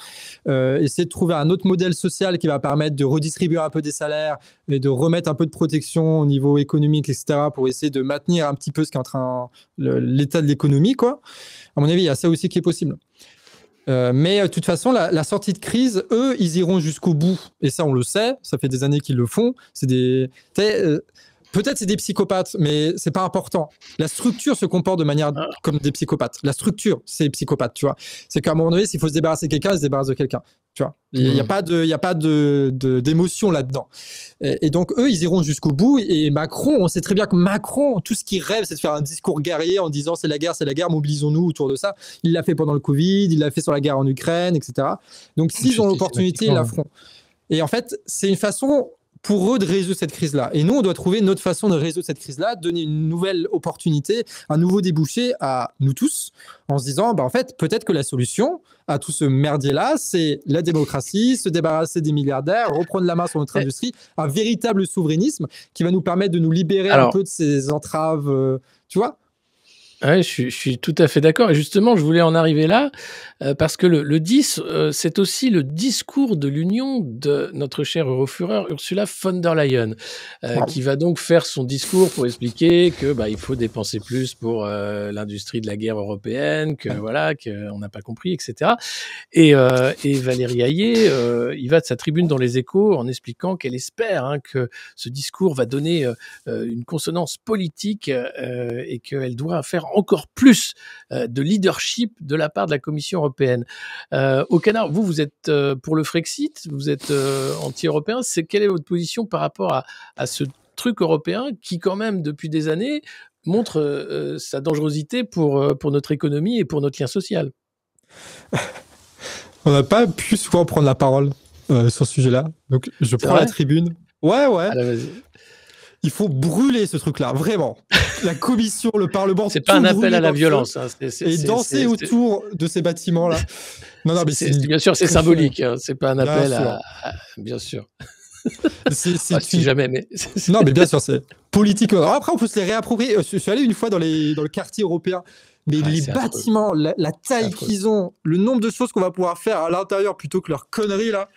Essayer de trouver un autre modèle social qui va permettre de redistribuer un peu des salaires et de remettre un peu de protection au niveau économique, etc., pour essayer de maintenir un petit peu ce qui est en train, l'état de l'économie, quoi. À mon avis, il y a ça aussi qui est possible. Mais de toute façon, la sortie de crise, eux, ils iront jusqu'au bout. Et ça, on le sait. Ça fait des années qu'ils le font. Peut-être c'est des psychopathes, mais c'est pas important. La structure se comporte de manière comme des psychopathes. La structure, c'est psychopathe, tu vois. C'est qu'à un moment donné, s'il faut se débarrasser de quelqu'un, il se débarrasse de quelqu'un. Tu vois. Il n'y a pas d'émotion là-dedans. Et donc, eux, ils iront jusqu'au bout. Et Macron, on sait très bien que Macron, tout ce qu'il rêve, c'est de faire un discours guerrier en disant c'est la guerre, mobilisons-nous autour de ça. Il l'a fait pendant le Covid, il l'a fait sur la guerre en Ukraine, etc. Donc, s'ils ont l'opportunité, ils la feront. Et en fait, c'est une façon pour eux de résoudre cette crise-là. Et nous, on doit trouver notre façon de résoudre cette crise-là, donner une nouvelle opportunité, un nouveau débouché à nous tous, en se disant, en fait, peut-être que la solution à tout ce merdier-là, c'est la démocratie, se débarrasser des milliardaires, reprendre la main sur notre industrie, un véritable souverainisme qui va nous permettre de nous libérer un peu de ces entraves, tu vois. Ouais, je suis tout à fait d'accord. Et justement, je voulais en arriver là, parce que le 10, c'est aussi le discours de l'Union de notre chère Eurofureur Ursula von der Leyen, qui va donc faire son discours pour expliquer que il faut dépenser plus pour l'industrie de la guerre européenne, que voilà, qu'on n'a pas compris, etc. Et Valérie Hayé, il va de sa tribune dans les Échos en expliquant qu'elle espère que ce discours va donner une consonance politique et qu'elle doit faire encore plus de leadership de la part de la Commission européenne. Au Canard, vous êtes pour le Frexit, vous êtes anti-européen. Quelle est votre position par rapport à ce truc européen qui, quand même, depuis des années, montre sa dangerosité pour notre économie et pour notre lien social? On n'a pas pu souvent prendre la parole sur ce sujet-là, donc je prends la tribune. Ouais. Allez, vas-y. Il faut brûler ce truc-là, vraiment. La Commission, le Parlement. C'est pas un appel à la violence. Et danser autour de ces bâtiments-là. Non, mais bien sûr, c'est symbolique. C'est pas un appel à. Bien sûr. Si jamais, mais. Non, mais bien sûr, c'est politique. Après, on peut se les réapproprier. Je suis allé une fois dans le quartier européen. Mais les bâtiments, la taille qu'ils ont, le nombre de choses qu'on va pouvoir faire à l'intérieur plutôt que leurs conneries là.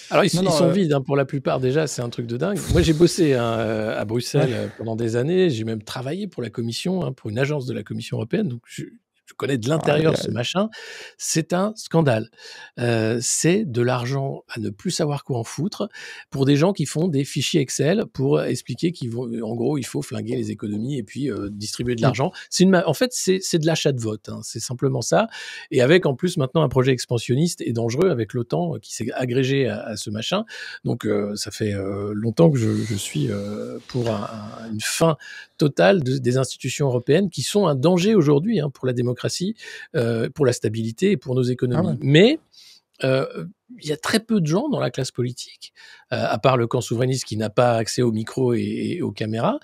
Alors ils sont vides pour la plupart déjà, c'est un truc de dingue. Moi j'ai bossé à Bruxelles pendant des années, j'ai même travaillé pour la Commission, pour une agence de la Commission européenne, donc je connais de l'intérieur ce machin. C'est un scandale. C'est de l'argent à ne plus savoir quoi en foutre pour des gens qui font des fichiers Excel pour expliquer en gros, il faut flinguer les économies et puis distribuer de l'argent. En fait, c'est de l'achat de vote. C'est simplement ça. Et avec en plus maintenant un projet expansionniste et dangereux avec l'OTAN qui s'est agrégé à ce machin. Donc ça fait longtemps que je suis pour une fin totale des institutions européennes qui sont un danger aujourd'hui pour la démocratie, pour la stabilité et pour nos économies. Mais il y a très peu de gens dans la classe politique, à part le camp souverainiste qui n'a pas accès aux micros et aux caméras,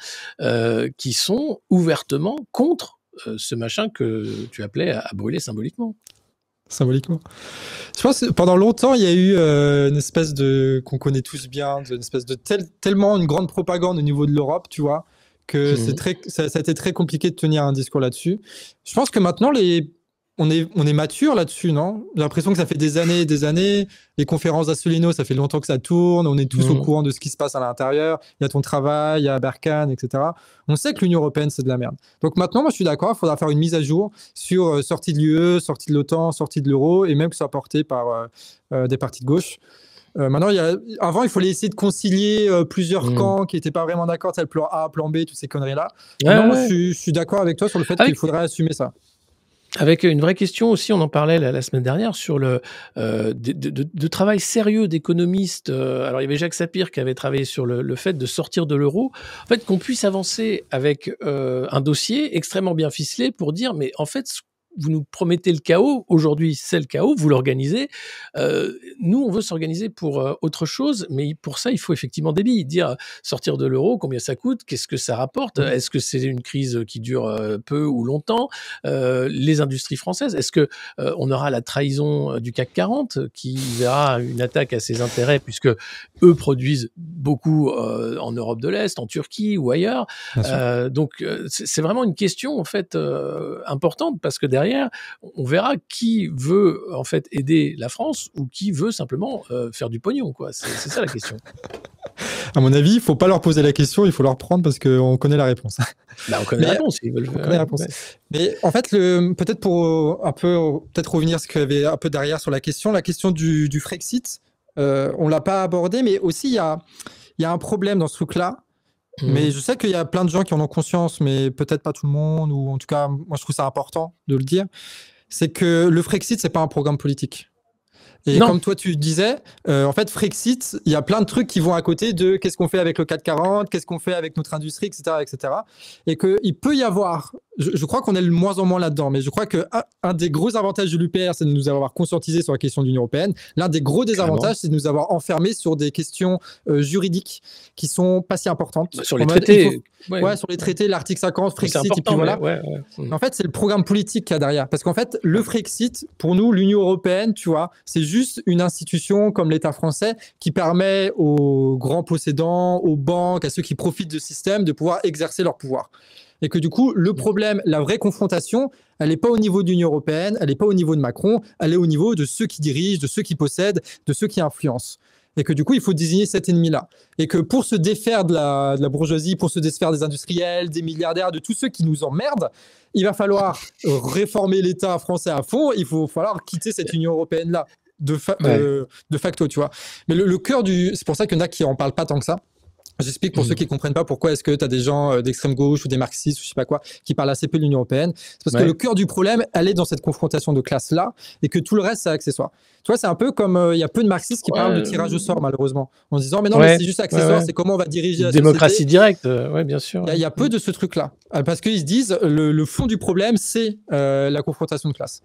qui sont ouvertement contre ce machin que tu appelais à brûler symboliquement. Symboliquement. Je pense que pendant longtemps, il y a eu une espèce de, qu'on connaît tous bien, une espèce de tellement une grande propagande au niveau de l'Europe, tu vois, que ça a été très compliqué de tenir un discours là-dessus. Je pense que maintenant, on est mature là-dessus, non? J'ai l'impression que ça fait des années et des années. Les conférences d'Assolino, ça fait longtemps que ça tourne. On est tous au courant de ce qui se passe à l'intérieur. Il y a ton travail, il y a Berkane, etc. On sait que l'Union européenne, c'est de la merde. Donc maintenant, moi, je suis d'accord, il faudra faire une mise à jour sur sortie de l'UE, sortie de l'OTAN, sortie de l'euro, et même que ce soit porté par des partis de gauche. Maintenant, avant, il fallait essayer de concilier plusieurs camps qui n'étaient pas vraiment d'accord, le plan A, plan B, toutes ces conneries-là. Moi, je suis d'accord avec toi sur le fait qu'il faudrait assumer ça. Avec une vraie question aussi, on en parlait la semaine dernière sur le de travail sérieux d'économistes. Alors il y avait Jacques Sapir qui avait travaillé sur le fait de sortir de l'euro. En fait, qu'on puisse avancer avec un dossier extrêmement bien ficelé pour dire, mais en fait, vous nous promettez le chaos, aujourd'hui c'est le chaos, vous l'organisez. Nous, on veut s'organiser pour autre chose, mais pour ça, il faut effectivement des billes. Dire sortir de l'euro, combien ça coûte, qu'est-ce que ça rapporte, est-ce que c'est une crise qui dure peu ou longtemps, les industries françaises, est-ce que on aura la trahison du CAC 40 qui verra une attaque à ses intérêts puisque eux produisent beaucoup en Europe de l'Est, en Turquie ou ailleurs. Donc c'est vraiment une question en fait importante parce que derrière, on verra qui veut en fait aider la France ou qui veut simplement faire du pognon, quoi. C'est ça la question. À mon avis, il ne faut pas leur poser la question, il faut leur prendre parce qu'on connaît la réponse. On connaît la réponse. On connaît la réponse. Mais en fait, peut-être pour un peu revenir ce qu'il y avait un peu derrière sur la question du Frexit, on ne l'a pas abordé, mais aussi il y a un problème dans ce truc-là. Mais je sais qu'il y a plein de gens qui en ont conscience, mais peut-être pas tout le monde, ou en tout cas, moi je trouve ça important de le dire, c'est que le Frexit, c'est pas un programme politique. Et comme toi tu disais, en fait, Frexit, il y a plein de trucs qui vont à côté de qu'est-ce qu'on fait avec le CAC 40, qu'est-ce qu'on fait avec notre industrie, etc., etc. Et qu'il peut y avoir je crois qu'on est de moins en moins là-dedans, mais je crois qu'un des gros avantages de l'UPR, c'est de nous avoir conscientisés sur la question de l'Union européenne. L'un des gros désavantages, c'est de nous avoir enfermés sur des questions juridiques qui sont pas si importantes. Sur les traités. Sur les traités, l'article 50, Frexit, et puis voilà. En fait, c'est le programme politique qu'il y a derrière. Parce qu'en fait, le Frexit, pour nous, l'Union européenne, tu vois, c'est juste une institution comme l'État français qui permet aux grands possédants, aux banques, à ceux qui profitent du système de pouvoir exercer leur pouvoir. Et que du coup, le problème, la vraie confrontation, elle n'est pas au niveau de l'Union européenne, elle n'est pas au niveau de Macron, elle est au niveau de ceux qui dirigent, de ceux qui possèdent, de ceux qui influencent. Et que du coup, il faut désigner cet ennemi-là. Et que pour se défaire de la bourgeoisie, pour se défaire des industriels, des milliardaires, de tous ceux qui nous emmerdent, il va falloir réformer l'État français à fond, il va falloir quitter cette Union européenne-là, de facto, tu vois. Mais le cœur c'est pour ça qu'il y en a qui n'en parlent pas tant que ça. J'explique pour ceux qui ne comprennent pas pourquoi est-ce que tu as des gens d'extrême gauche ou des marxistes ou je sais pas quoi qui parlent assez peu de l'Union européenne. C'est parce que le cœur du problème, elle est dans cette confrontation de classe-là et que tout le reste, c'est accessoire. Tu vois, c'est un peu comme il y a peu de marxistes qui parlent de tirage au sort, malheureusement, en disant mais non, mais c'est juste accessoire, c'est comment on va diriger la démocratie société. directe, bien sûr. Il y a peu de ce truc-là. Parce qu'ils se disent le fond du problème, c'est la confrontation de classe.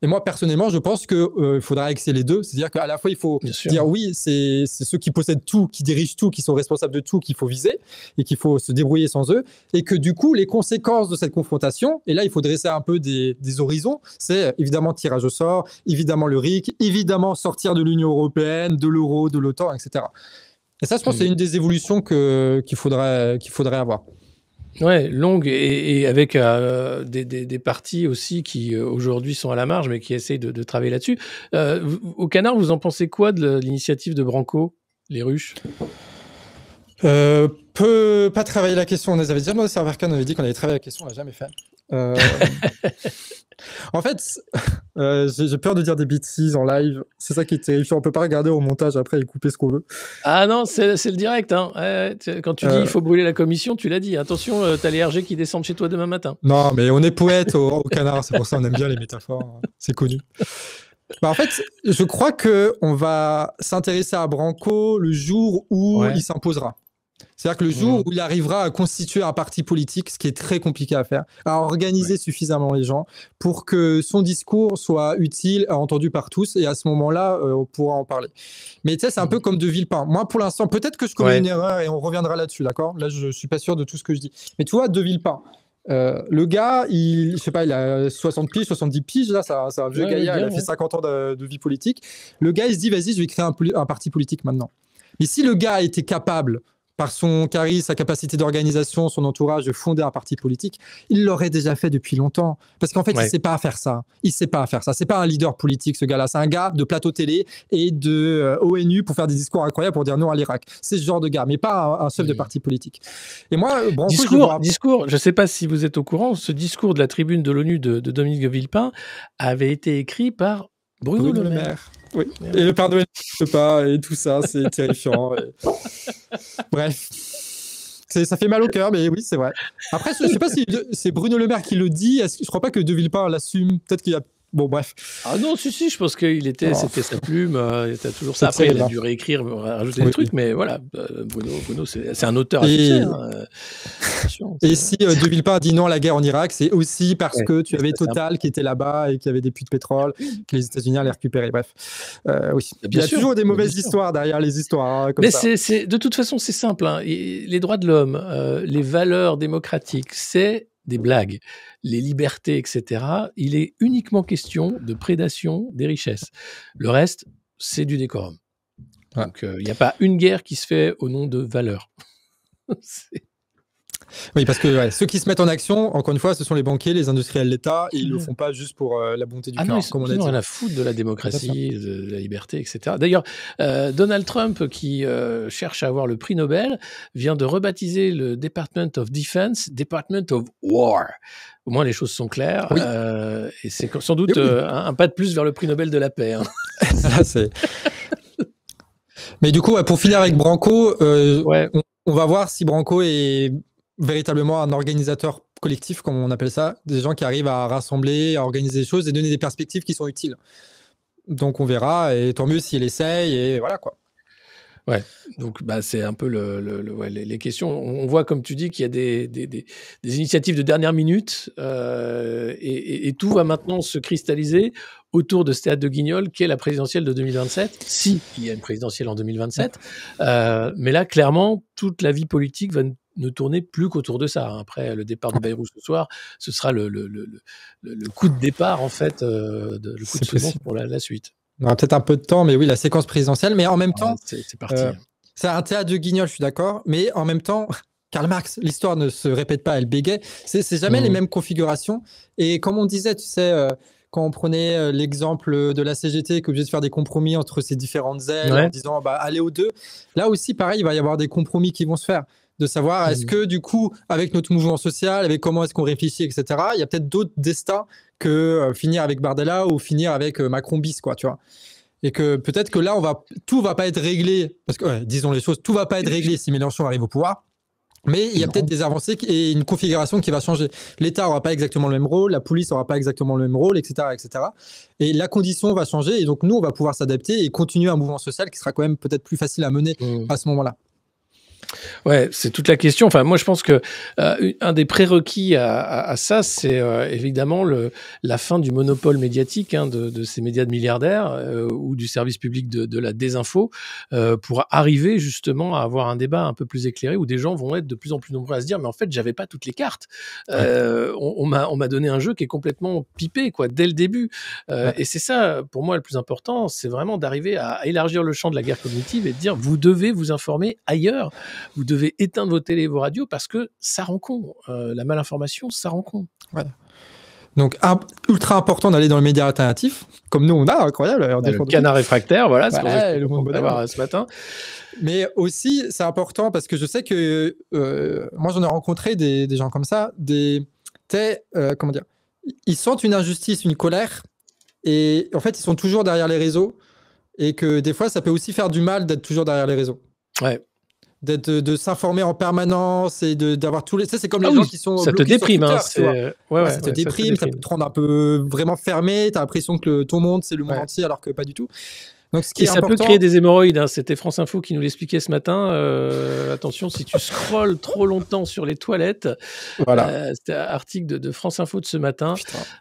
Et moi, personnellement, je pense qu'il faudra axer les deux. C'est-à-dire qu'à la fois, il faut dire oui, c'est ceux qui possèdent tout, qui dirigent tout, qui sont responsables de tout qu'il faut viser et qu'il faut se débrouiller sans eux. Et que du coup, les conséquences de cette confrontation, et là, il faut dresser un peu des horizons, c'est évidemment tirage au sort, évidemment le RIC, évidemment sortir de l'Union européenne, de l'euro, de l'OTAN, etc. Et ça, je pense que c'est une des évolutions qu'il faudrait avoir. Ouais, longue et avec des partis aussi qui aujourd'hui sont à la marge, mais qui essayent de travailler là-dessus. Au Canard, vous en pensez quoi de l'initiative de Branco, les ruches? Peut pas travailler la question. On nous avait déjà demandé à Arcane, on avait dit qu'on allait travailler la question, on l'a jamais fait. En fait, j'ai peur de dire des bêtises en live. C'est ça qui est terrifiant. On peut pas regarder au montage après et couper ce qu'on veut. Ah non, c'est le direct. Hein. Quand tu dis il faut brûler la commission, tu l'as dit. Attention, t'as les RG qui descendent chez toi demain matin. Non, mais on est poète au Canard. C'est pour ça qu'on aime bien les métaphores. C'est connu. En fait, je crois qu'on va s'intéresser à Branco le jour où il s'imposera. C'est-à-dire que le jour où il arrivera à constituer un parti politique, ce qui est très compliqué à faire, à organiser suffisamment les gens pour que son discours soit utile, entendu par tous, et à ce moment-là, on pourra en parler. Mais tu sais, c'est un peu comme De Villepin. Moi, pour l'instant, peut-être que je commets une erreur et on reviendra là-dessus, d'accord ? Là, je suis pas sûr de tout ce que je dis. Mais tu vois, De Villepin, le gars, je sais pas, il a 60 piges, 70 piges, là, c'est un vieux gaillard, il a fait 50 ans de vie politique. Le gars, il se dit, vas-y, je vais créer un parti politique maintenant. Mais si le gars a été capable, par son charisme, sa capacité d'organisation, son entourage, de fonder un parti politique, il l'aurait déjà fait depuis longtemps. Parce qu'en fait, il ne sait pas faire ça. Il ne sait pas faire ça. Ce n'est pas un leader politique, ce gars-là. C'est un gars de plateau télé et de ONU pour faire des discours incroyables pour dire non à l'Irak. C'est ce genre de gars, mais pas un chef de parti politique. Et moi, discours, je ne sais pas si vous êtes au courant, ce discours de la tribune de l'ONU de Dominique de Villepin avait été écrit par Bruno Le Maire. Oui. Et le Père Noël ne peut pas, et tout ça, c'est terrifiant. Bref. Ça fait mal au cœur, mais oui, c'est vrai. Après, je ne sais pas si c'est Bruno Le Maire qui le dit. Je ne crois pas que De Villepin l'assume. Peut-être qu'il y a... Bon, bref. Ah non, si, je pense qu'il c'était sa plume. Il était toujours ça. Après, il a dû réécrire, rajouter des trucs, mais voilà. Bruno c'est un auteur affiché. Et si De Villepin a dit non à la guerre en Irak, c'est aussi parce que tu avais Total qui était là-bas et qui avait des puits de pétrole, que les États-Unis allaient récupérer. Bref. Oui. Il y a toujours des mauvaises histoires derrière les histoires. Comme mais ça. De toute façon, c'est simple. Hein. Les droits de l'homme, les valeurs démocratiques, c'est des blagues, les libertés, etc. Il est uniquement question de prédation des richesses. Le reste, c'est du décorum. Donc, il n'y a pas une guerre qui se fait au nom de valeurs. Oui, parce que ceux qui se mettent en action, encore une fois, ce sont les banquiers, les industriels, l'État, et ils ne le font pas juste pour la bonté du cœur, comme on a dit. Ils n'ont rien à foutre de la démocratie, de la liberté, etc. D'ailleurs, Donald Trump, qui cherche à avoir le prix Nobel, vient de rebaptiser le Department of Defense Department of War. Au moins, les choses sont claires. Oui. Et c'est sans doute un pas de plus vers le prix Nobel de la paix. Hein. Ça, c'est... Mais du coup, pour finir avec Branco, on va voir si Branco est véritablement un organisateur collectif, comme on appelle ça, des gens qui arrivent à rassembler, à organiser des choses et donner des perspectives qui sont utiles. Donc on verra, et tant mieux s'il essaye, et voilà quoi. Ouais, donc c'est un peu les questions. On voit, comme tu dis, qu'il y a des initiatives de dernière minute et tout va maintenant se cristalliser autour de ce théâtre de Guignol qui est la présidentielle de 2027, si il y a une présidentielle en 2027. Mais là, clairement, toute la vie politique va ne tourner plus qu'autour de ça. Après le départ de Bayrou ce soir, ce sera le coup de départ, en fait, le coup de semonce pour la suite. On aura peut-être un peu de temps, mais oui, la séquence présidentielle. Mais en même temps, c'est parti. C'est un théâtre de Guignol, je suis d'accord. Mais en même temps, Karl Marx, l'histoire ne se répète pas, elle bégaye. C'est jamais les mêmes configurations. Et comme on disait, tu sais, quand on prenait l'exemple de la CGT, qui est obligée de faire des compromis entre ses différentes ailes, en disant allez aux deux. Là aussi, pareil, il va y avoir des compromis qui vont se faire. De savoir, est-ce que du coup, avec notre mouvement social, avec comment est-ce qu'on réfléchit, etc., il y a peut-être d'autres destins que finir avec Bardella ou finir avec Macron bis, quoi, tu vois. Et que peut-être que là, tout va pas être réglé, parce que, disons les choses, tout va pas être réglé si Mélenchon arrive au pouvoir, mais il y a peut-être des avancées et une configuration qui va changer. L'État n'aura pas exactement le même rôle, la police n'aura pas exactement le même rôle, etc., etc. Et la condition va changer, et donc nous, on va pouvoir s'adapter et continuer un mouvement social qui sera quand même peut-être plus facile à mener à ce moment-là. Ouais, c'est toute la question. Enfin, moi, je pense que un des prérequis à ça, c'est évidemment la fin du monopole médiatique de ces médias de milliardaires ou du service public de la désinfo pour arriver justement à avoir un débat un peu plus éclairé où des gens vont être de plus en plus nombreux à se dire mais en fait, j'avais pas toutes les cartes. On m'a donné un jeu qui est complètement pipé quoi dès le début. Et c'est ça, pour moi, le plus important, c'est vraiment d'arriver à élargir le champ de la guerre cognitive et de dire vous devez vous informer ailleurs. Vous devez éteindre vos télés et vos radios parce que ça rend con. La malinformation, ça rend con. Ouais. Donc, ultra important d'aller dans le média alternatif, comme nous on a, incroyable. Le canard réfractaire, voilà, ce qu'on va voir ce matin. Mais aussi, c'est important parce que je sais que moi j'en ai rencontré des gens comme ça, comment dire, ils sentent une injustice, une colère, et en fait ils sont toujours derrière les réseaux, et que des fois ça peut aussi faire du mal d'être toujours derrière les réseaux. Ouais. De s'informer en permanence et d'avoir tous les... Tu sais, c'est comme les gens qui sont... Ça te déprime, Twitter, ça te déprime, ça peut te rendre un peu vraiment fermé, t'as l'impression que ton monde, c'est le monde entier, alors que pas du tout. Donc, ce qui est important... peut créer des hémorroïdes, c'était France Info qui nous l'expliquait ce matin. Attention, si tu scrolles trop longtemps sur les toilettes, c'était un article de France Info de ce matin,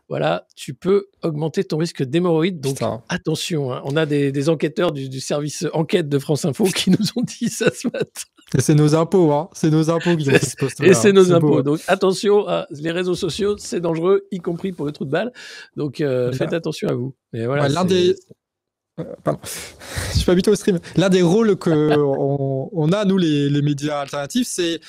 voilà, tu peux augmenter ton risque d'hémorroïdes, donc attention, on a des enquêteurs du service enquête de France Info qui nous ont dit ça ce matin. Et c'est nos impôts, c'est nos impôts qui ont fait ce post-là. Et c'est nos impôts, donc attention, les réseaux sociaux, c'est dangereux, y compris pour le trou de balle, donc faites attention à vous. Mais voilà, Pardon, je suis pas habitué au stream. L'un des rôles qu'on a, nous, les médias alternatifs, c'est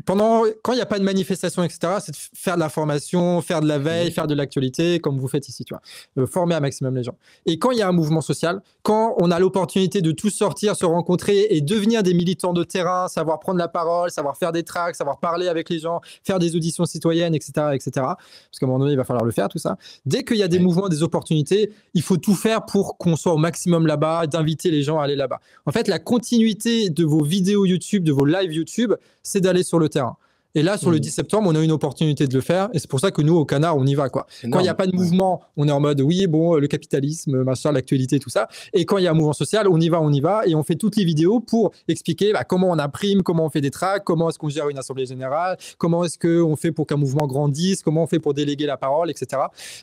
quand il n'y a pas de manifestation, etc., c'est de faire de l'information, faire de la veille, faire de l'actualité, comme vous faites ici, tu vois. Former un maximum les gens. Et quand il y a un mouvement social, quand on a l'opportunité de tous sortir, se rencontrer et devenir des militants de terrain, savoir prendre la parole, savoir faire des tracts, savoir parler avec les gens, faire des auditions citoyennes, etc., etc., parce qu'à un moment donné, il va falloir le faire, tout ça. Dès qu'il y a des mouvements, des opportunités, il faut tout faire pour qu'on soit au maximum là-bas, d'inviter les gens à aller là-bas. En fait, la continuité de vos vidéos YouTube, de vos lives YouTube, c'est d'aller sur le terrain. Et là, sur le 10 septembre, on a une opportunité de le faire. Et c'est pour ça que nous, au Canard, on y va, quoi. Quand il n'y a pas de mouvement, on est en mode, oui, bon, le capitalisme, machin, l'actualité, tout ça. Et quand il y a un mouvement social, on y va. Et on fait toutes les vidéos pour expliquer comment on imprime, comment on fait des tracts, comment est-ce qu'on gère une assemblée générale, comment est-ce qu'on fait pour qu'un mouvement grandisse, comment on fait pour déléguer la parole, etc.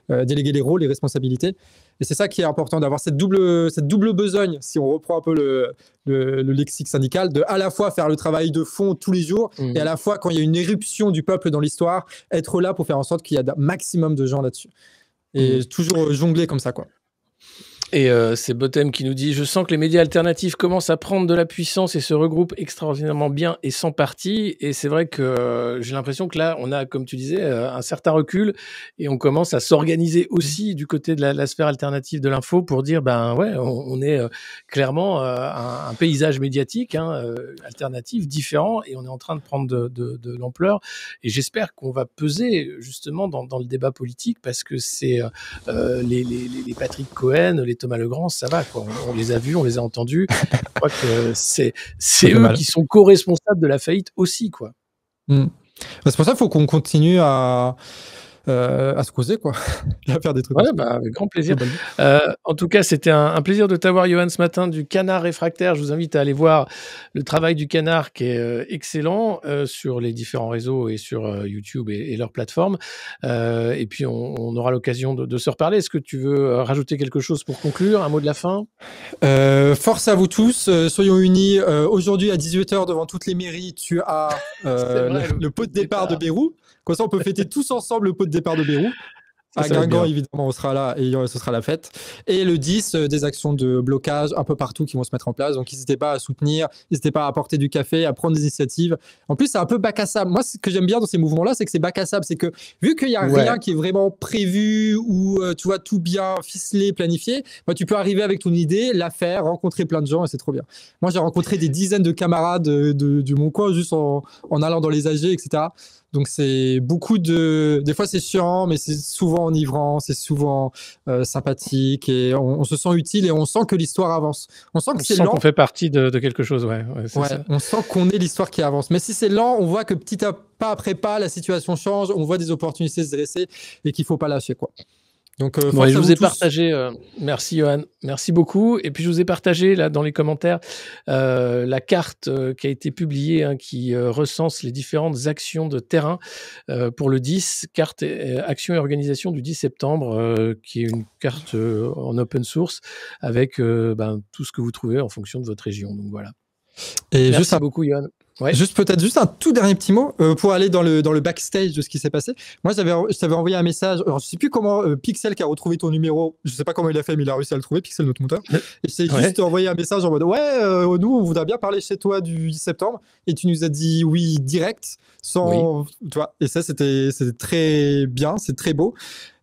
Déléguer les rôles, les responsabilités. Et c'est ça qui est important, d'avoir cette double besogne, si on reprend un peu le lexique syndical, de à la fois faire le travail de fond tous les jours et à la fois, quand il y a une éruption du peuple dans l'histoire, être là pour faire en sorte qu'il y ait un maximum de gens là-dessus. Et toujours jongler comme ça, quoi. Et c'est Botem qui nous dit « Je sens que les médias alternatifs commencent à prendre de la puissance et se regroupent extraordinairement bien et sans parti. » Et c'est vrai que j'ai l'impression que là, on a, comme tu disais, un certain recul et on commence à s'organiser aussi du côté de la sphère alternative de l'info pour dire on est clairement un paysage médiatique alternatif, différent, et on est en train de prendre de l'ampleur. Et j'espère qu'on va peser justement dans le débat politique, parce que c'est les Patrick Cohen, les Thomas Legrand, ça va, quoi. On les a vus, on les a entendus. Je crois que c'est eux qui sont co-responsables de la faillite aussi, quoi. C'est pour ça qu'il faut qu'on continue à à se causer, quoi. Et à faire des trucs. Ouais, bah, avec grand plaisir. En tout cas, c'était un plaisir de t'avoir, Johan, ce matin du Canard Réfractaire. Je vous invite à aller voir le travail du Canard qui est excellent sur les différents réseaux et sur YouTube et leurs plateformes. Et puis, on aura l'occasion de se reparler. Est-ce que tu veux rajouter quelque chose pour conclure? Un mot de la fin? Force à vous tous, soyons unis. Aujourd'hui, à 18h, devant toutes les mairies, tu as vrai, le pot de départ de Beyrouth. Comme ça, on peut fêter tous ensemble le pot de départ de Beyrouth. Ça À va être Guingamp, bien. évidemment, on sera là et ce sera la fête. Et le 10, des actions de blocage un peu partout qui vont se mettre en place. Donc, n'hésitez pas à soutenir, n'hésitez pas à apporter du café, à prendre des initiatives. En plus, c'est un peu bac à sable. Moi, ce que j'aime bien dans ces mouvements-là, c'est que c'est bac à sable. C'est que vu qu'il n'y a rien qui est vraiment prévu ou, tu vois, tout bien ficelé, planifié, bah, tu peux arriver avec ton idée, la faire, rencontrer plein de gens et c'est trop bien. Moi, j'ai rencontré des dizaines de camarades du mon coin juste en allant dans les AG, etc. Donc c'est beaucoup de... Des fois c'est chiant, mais c'est souvent enivrant, c'est souvent sympathique et on se sent utile et on sent que l'histoire avance. On sent que c'est lent. On fait partie de quelque chose, ouais ça. On sent qu'on est l'histoire qui avance. Mais si c'est lent, on voit que pas après pas, la situation change, on voit des opportunités se dresser et qu'il faut pas lâcher, quoi. Donc, bon, et je vous ai partagé, merci Johan, merci beaucoup. Et puis je vous ai partagé là dans les commentaires la carte qui a été publiée, hein, qui recense les différentes actions de terrain pour le 10, carte action et organisation du 10 septembre, qui est une carte en open source avec tout ce que vous trouvez en fonction de votre région. Donc voilà. Et merci beaucoup Johan. Ouais. Peut-être juste un tout dernier petit mot pour aller dans le backstage de ce qui s'est passé. Moi, je t'avais envoyé un message. Alors, je sais plus comment Pixel qui a retrouvé ton numéro. Je sais pas comment il a fait, mais il a réussi à le trouver. Pixel, notre monteur. Et je t'ai juste envoyé un message en mode nous, on voudrait bien parler chez toi du 10 septembre. Et tu nous as dit oui direct, sans, tu vois. Et ça, c'était très bien, c'est très beau.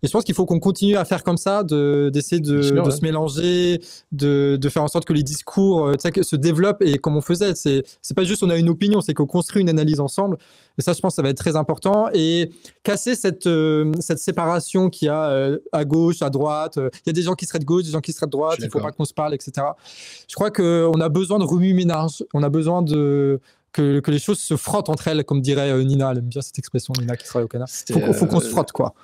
Et je pense qu'il faut qu'on continue à faire comme ça, d'essayer de se mélanger, de faire en sorte que les discours se développent et comme on faisait. C'est pas juste on a une opinion, c'est qu'on construit une analyse ensemble. Et ça, je pense, ça va être très important. Et casser cette séparation qu'il y a à gauche, à droite. Il y a des gens qui seraient de gauche, des gens qui seraient de droite. Il ne faut pas qu'on se parle, etc. Je crois qu'on a besoin de remue-ménage. On a besoin que les choses se frottent entre elles, comme dirait Nina. Elle aime bien cette expression, Nina, qui travaille au Canard. Faut qu'on se frotte, quoi.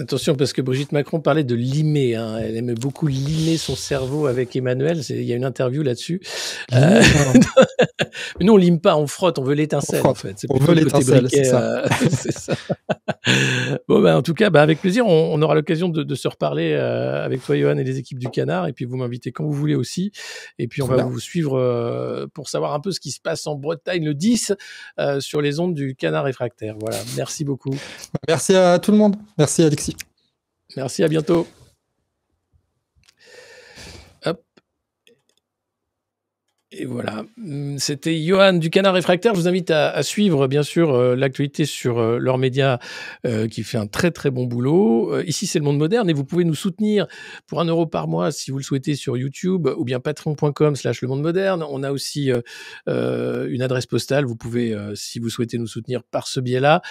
Attention, parce que Brigitte Macron parlait de limer. Hein. Elle aimait beaucoup limer son cerveau avec Emmanuel. Il y a une interview là-dessus. Mais nous, on lime pas, on frotte. On veut l'étincelle, en fait. On veut l'étincelle, c'est ça. C'est ça. Bon, en tout cas, avec plaisir. On aura l'occasion de se reparler avec toi, Johan, et les équipes du Canard. Et puis, vous m'invitez quand vous voulez aussi. Et puis, on va vous suivre pour savoir un peu ce qui se passe en Bretagne le 10 sur les ondes du Canard Réfractaire. Voilà. Merci beaucoup. Merci à tout le monde. Merci, Alexis. Merci, à bientôt. Hop. Et voilà, c'était Johan du Canard Réfractaire. Je vous invite à suivre, bien sûr, l'actualité sur leurs médias qui fait un très, très bon boulot. Ici, c'est Le Monde Moderne et vous pouvez nous soutenir pour 1 € par mois si vous le souhaitez sur YouTube ou bien patreon.com/Le Monde Moderne. On a aussi une adresse postale. Vous pouvez, si vous souhaitez nous soutenir par ce biais-là,